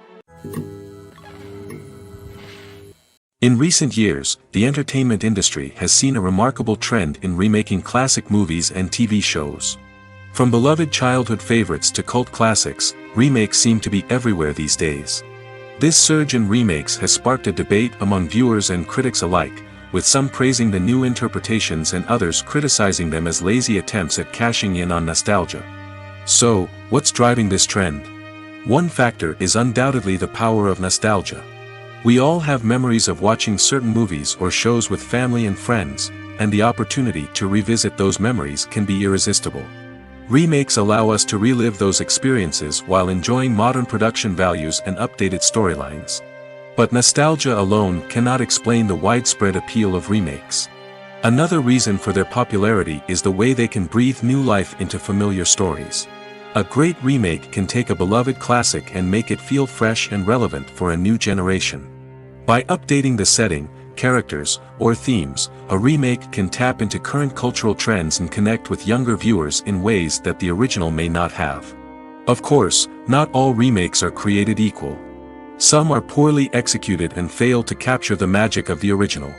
In recent years, the entertainment industry has seen a remarkable trend in remaking classic movies and TV shows. From beloved childhood favorites to cult classics, remakes seem to be everywhere these days. This surge in remakes has sparked a debate among viewers and critics alike, with some praising the new interpretations and others criticizing them as lazy attempts at cashing in on nostalgia. So, what's driving this trend? One factor is undoubtedly the power of nostalgia. We all have memories of watching certain movies or shows with family and friends, and the opportunity to revisit those memories can be irresistible. Remakes allow us to relive those experiences while enjoying modern production values and updated storylines. But nostalgia alone cannot explain the widespread appeal of remakes. Another reason for their popularity is the way they can breathe new life into familiar stories. A great remake can take a beloved classic and make it feel fresh and relevant for a new generation. By updating the setting, characters, or themes, a remake can tap into current cultural trends and connect with younger viewers in ways that the original may not have. Of course, not all remakes are created equal. Some are poorly executed and fail to capture the magic of the original.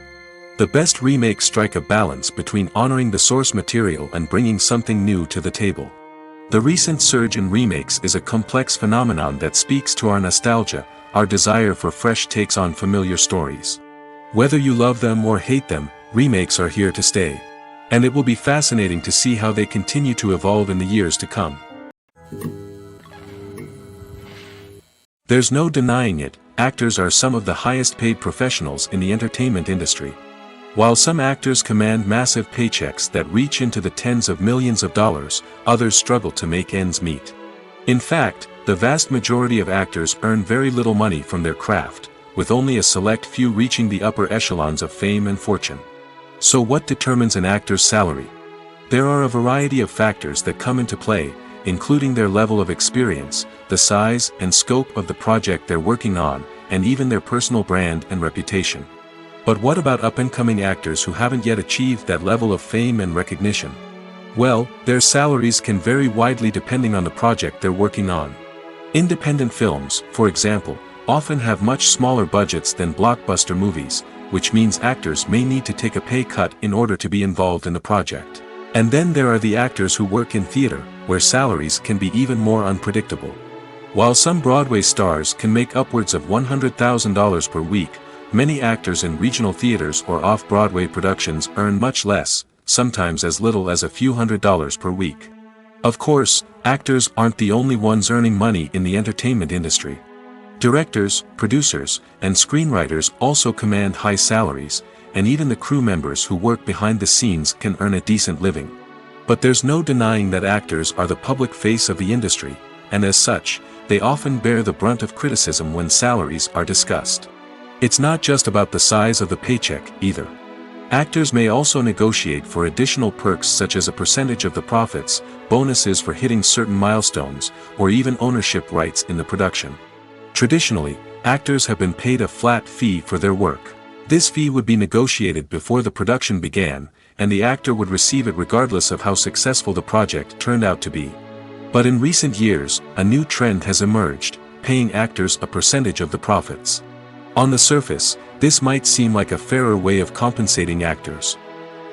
The best remakes strike a balance between honoring the source material and bringing something new to the table. The recent surge in remakes is a complex phenomenon that speaks to our nostalgia, our desire for fresh takes on familiar stories. Whether you love them or hate them, remakes are here to stay. And it will be fascinating to see how they continue to evolve in the years to come. There's no denying it, actors are some of the highest paid professionals in the entertainment industry. While some actors command massive paychecks that reach into the tens of millions of dollars, others struggle to make ends meet. In fact, the vast majority of actors earn very little money from their craft, with only a select few reaching the upper echelons of fame and fortune. So what determines an actor's salary? There are a variety of factors that come into play, including their level of experience, the size and scope of the project they're working on, and even their personal brand and reputation. But what about up-and-coming actors who haven't yet achieved that level of fame and recognition? Well, their salaries can vary widely depending on the project they're working on. Independent films, for example, often have much smaller budgets than blockbuster movies, which means actors may need to take a pay cut in order to be involved in the project. And then there are the actors who work in theater, where salaries can be even more unpredictable. While some Broadway stars can make upwards of $100,000 per week, many actors in regional theaters or off-Broadway productions earn much less, sometimes as little as a few $100s per week. Of course, actors aren't the only ones earning money in the entertainment industry. Directors, producers, and screenwriters also command high salaries, and even the crew members who work behind the scenes can earn a decent living. But there's no denying that actors are the public face of the industry, and as such, they often bear the brunt of criticism when salaries are discussed. It's not just about the size of the paycheck, either. Actors may also negotiate for additional perks such as a percentage of the profits, bonuses for hitting certain milestones, or even ownership rights in the production. Traditionally, actors have been paid a flat fee for their work. This fee would be negotiated before the production began, and the actor would receive it regardless of how successful the project turned out to be. But in recent years, a new trend has emerged, paying actors a percentage of the profits. On the surface, this might seem like a fairer way of compensating actors.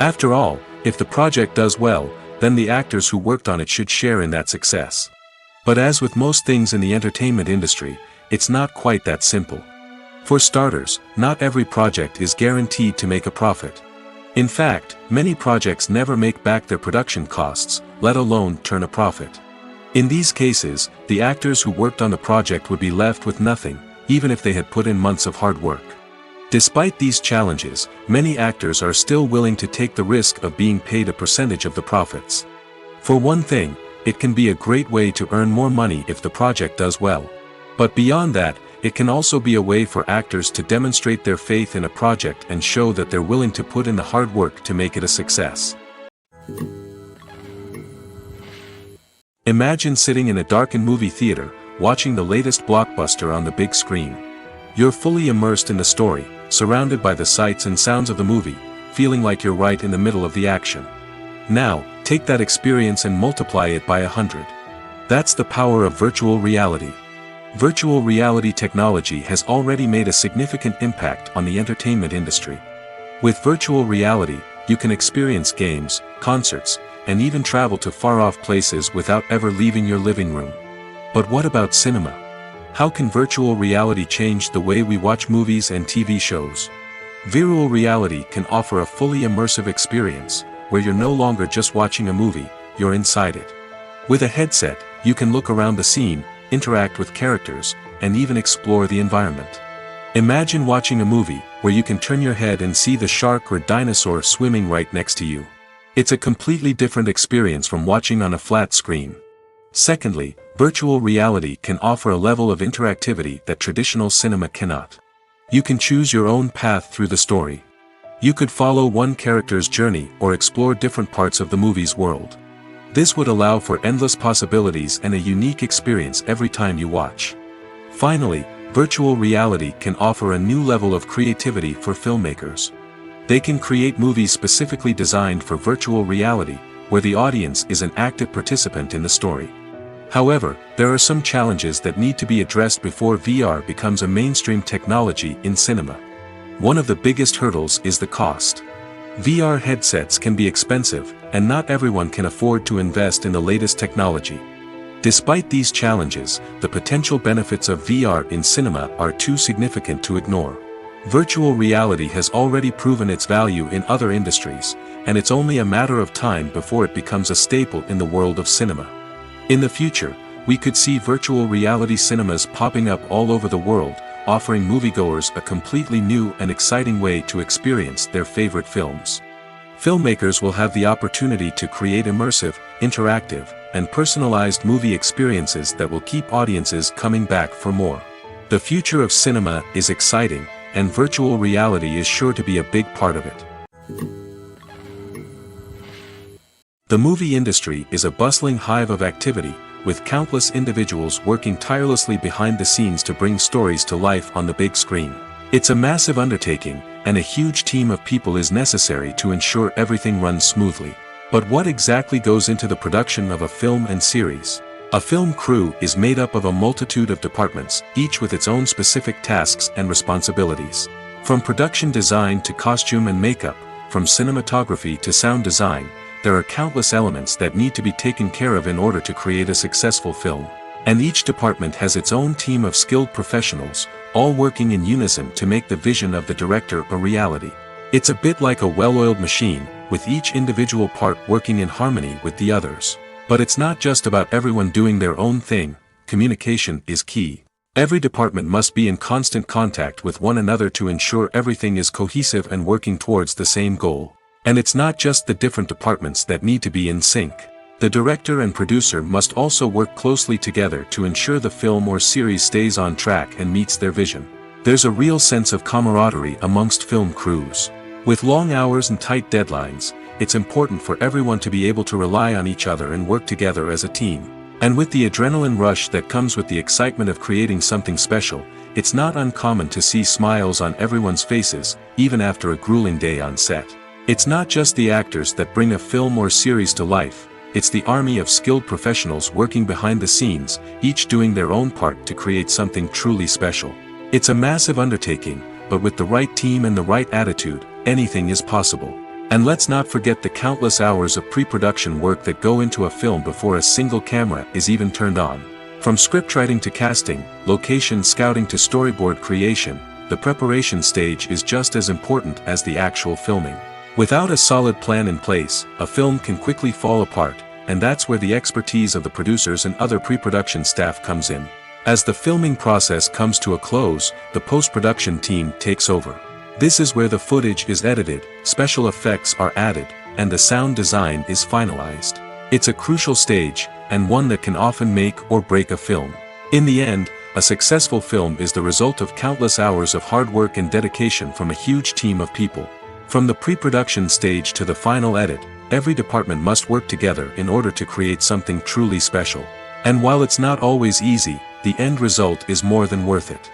After all, if the project does well, then the actors who worked on it should share in that success. But as with most things in the entertainment industry, it's not quite that simple. For starters, not every project is guaranteed to make a profit. In fact, many projects never make back their production costs, let alone turn a profit. In these cases, the actors who worked on the project would be left with nothing, even if they had put in months of hard work. Despite these challenges, many actors are still willing to take the risk of being paid a percentage of the profits. For one thing, it can be a great way to earn more money if the project does well. But beyond that, it can also be a way for actors to demonstrate their faith in a project and show that they're willing to put in the hard work to make it a success. Imagine sitting in a darkened movie theater, watching the latest blockbuster on the big screen. You're fully immersed in the story, surrounded by the sights and sounds of the movie, feeling like you're right in the middle of the action. Now, take that experience and multiply it by 100. That's the power of virtual reality. Virtual reality technology has already made a significant impact on the entertainment industry. With virtual reality, you can experience games, concerts, and even travel to far-off places without ever leaving your living room. But what about cinema? How can virtual reality change the way we watch movies and TV shows? Virtual reality can offer a fully immersive experience, where you're no longer just watching a movie, you're inside it. With a headset, you can look around the scene, interact with characters, and even explore the environment. Imagine watching a movie, where you can turn your head and see the shark or dinosaur swimming right next to you. It's a completely different experience from watching on a flat screen. Secondly, virtual reality can offer a level of interactivity that traditional cinema cannot. You can choose your own path through the story. You could follow one character's journey or explore different parts of the movie's world. This would allow for endless possibilities and a unique experience every time you watch. Finally, virtual reality can offer a new level of creativity for filmmakers. They can create movies specifically designed for virtual reality, where the audience is an active participant in the story. However, there are some challenges that need to be addressed before VR becomes a mainstream technology in cinema. One of the biggest hurdles is the cost. VR headsets can be expensive, and not everyone can afford to invest in the latest technology. Despite these challenges, the potential benefits of VR in cinema are too significant to ignore. Virtual reality has already proven its value in other industries, and it's only a matter of time before it becomes a staple in the world of cinema. In the future, we could see virtual reality cinemas popping up all over the world, offering moviegoers a completely new and exciting way to experience their favorite films. Filmmakers will have the opportunity to create immersive, interactive, and personalized movie experiences that will keep audiences coming back for more. The future of cinema is exciting, and virtual reality is sure to be a big part of it. The movie industry is a bustling hive of activity, with countless individuals working tirelessly behind the scenes to bring stories to life on the big screen. It's a massive undertaking, and a huge team of people is necessary to ensure everything runs smoothly. But what exactly goes into the production of a film and series? A film crew is made up of a multitude of departments, each with its own specific tasks and responsibilities. From production design to costume and makeup, from cinematography to sound design, there are countless elements that need to be taken care of in order to create a successful film. And each department has its own team of skilled professionals, all working in unison to make the vision of the director a reality. It's a bit like a well-oiled machine, with each individual part working in harmony with the others. But it's not just about everyone doing their own thing. Communication is key. Every department must be in constant contact with one another to ensure everything is cohesive and working towards the same goal. And it's not just the different departments that need to be in sync. The director and producer must also work closely together to ensure the film or series stays on track and meets their vision. There's a real sense of camaraderie amongst film crews. With long hours and tight deadlines, it's important for everyone to be able to rely on each other and work together as a team. And with the adrenaline rush that comes with the excitement of creating something special, it's not uncommon to see smiles on everyone's faces, even after a grueling day on set. It's not just the actors that bring a film or series to life. It's the army of skilled professionals working behind the scenes, each doing their own part to create something truly special. It's a massive undertaking, but with the right team and the right attitude, anything is possible. And let's not forget the countless hours of pre-production work that go into a film before a single camera is even turned on. From scriptwriting to casting, location scouting to storyboard creation, the preparation stage is just as important as the actual filming. Without a solid plan in place, a film can quickly fall apart, and that's where the expertise of the producers and other pre-production staff comes in. As the filming process comes to a close, the post-production team takes over. This is where the footage is edited, special effects are added, and the sound design is finalized. It's a crucial stage, and one that can often make or break a film. In the end, a successful film is the result of countless hours of hard work and dedication from a huge team of people. From the pre-production stage to the final edit, every department must work together in order to create something truly special. And while it's not always easy, the end result is more than worth it.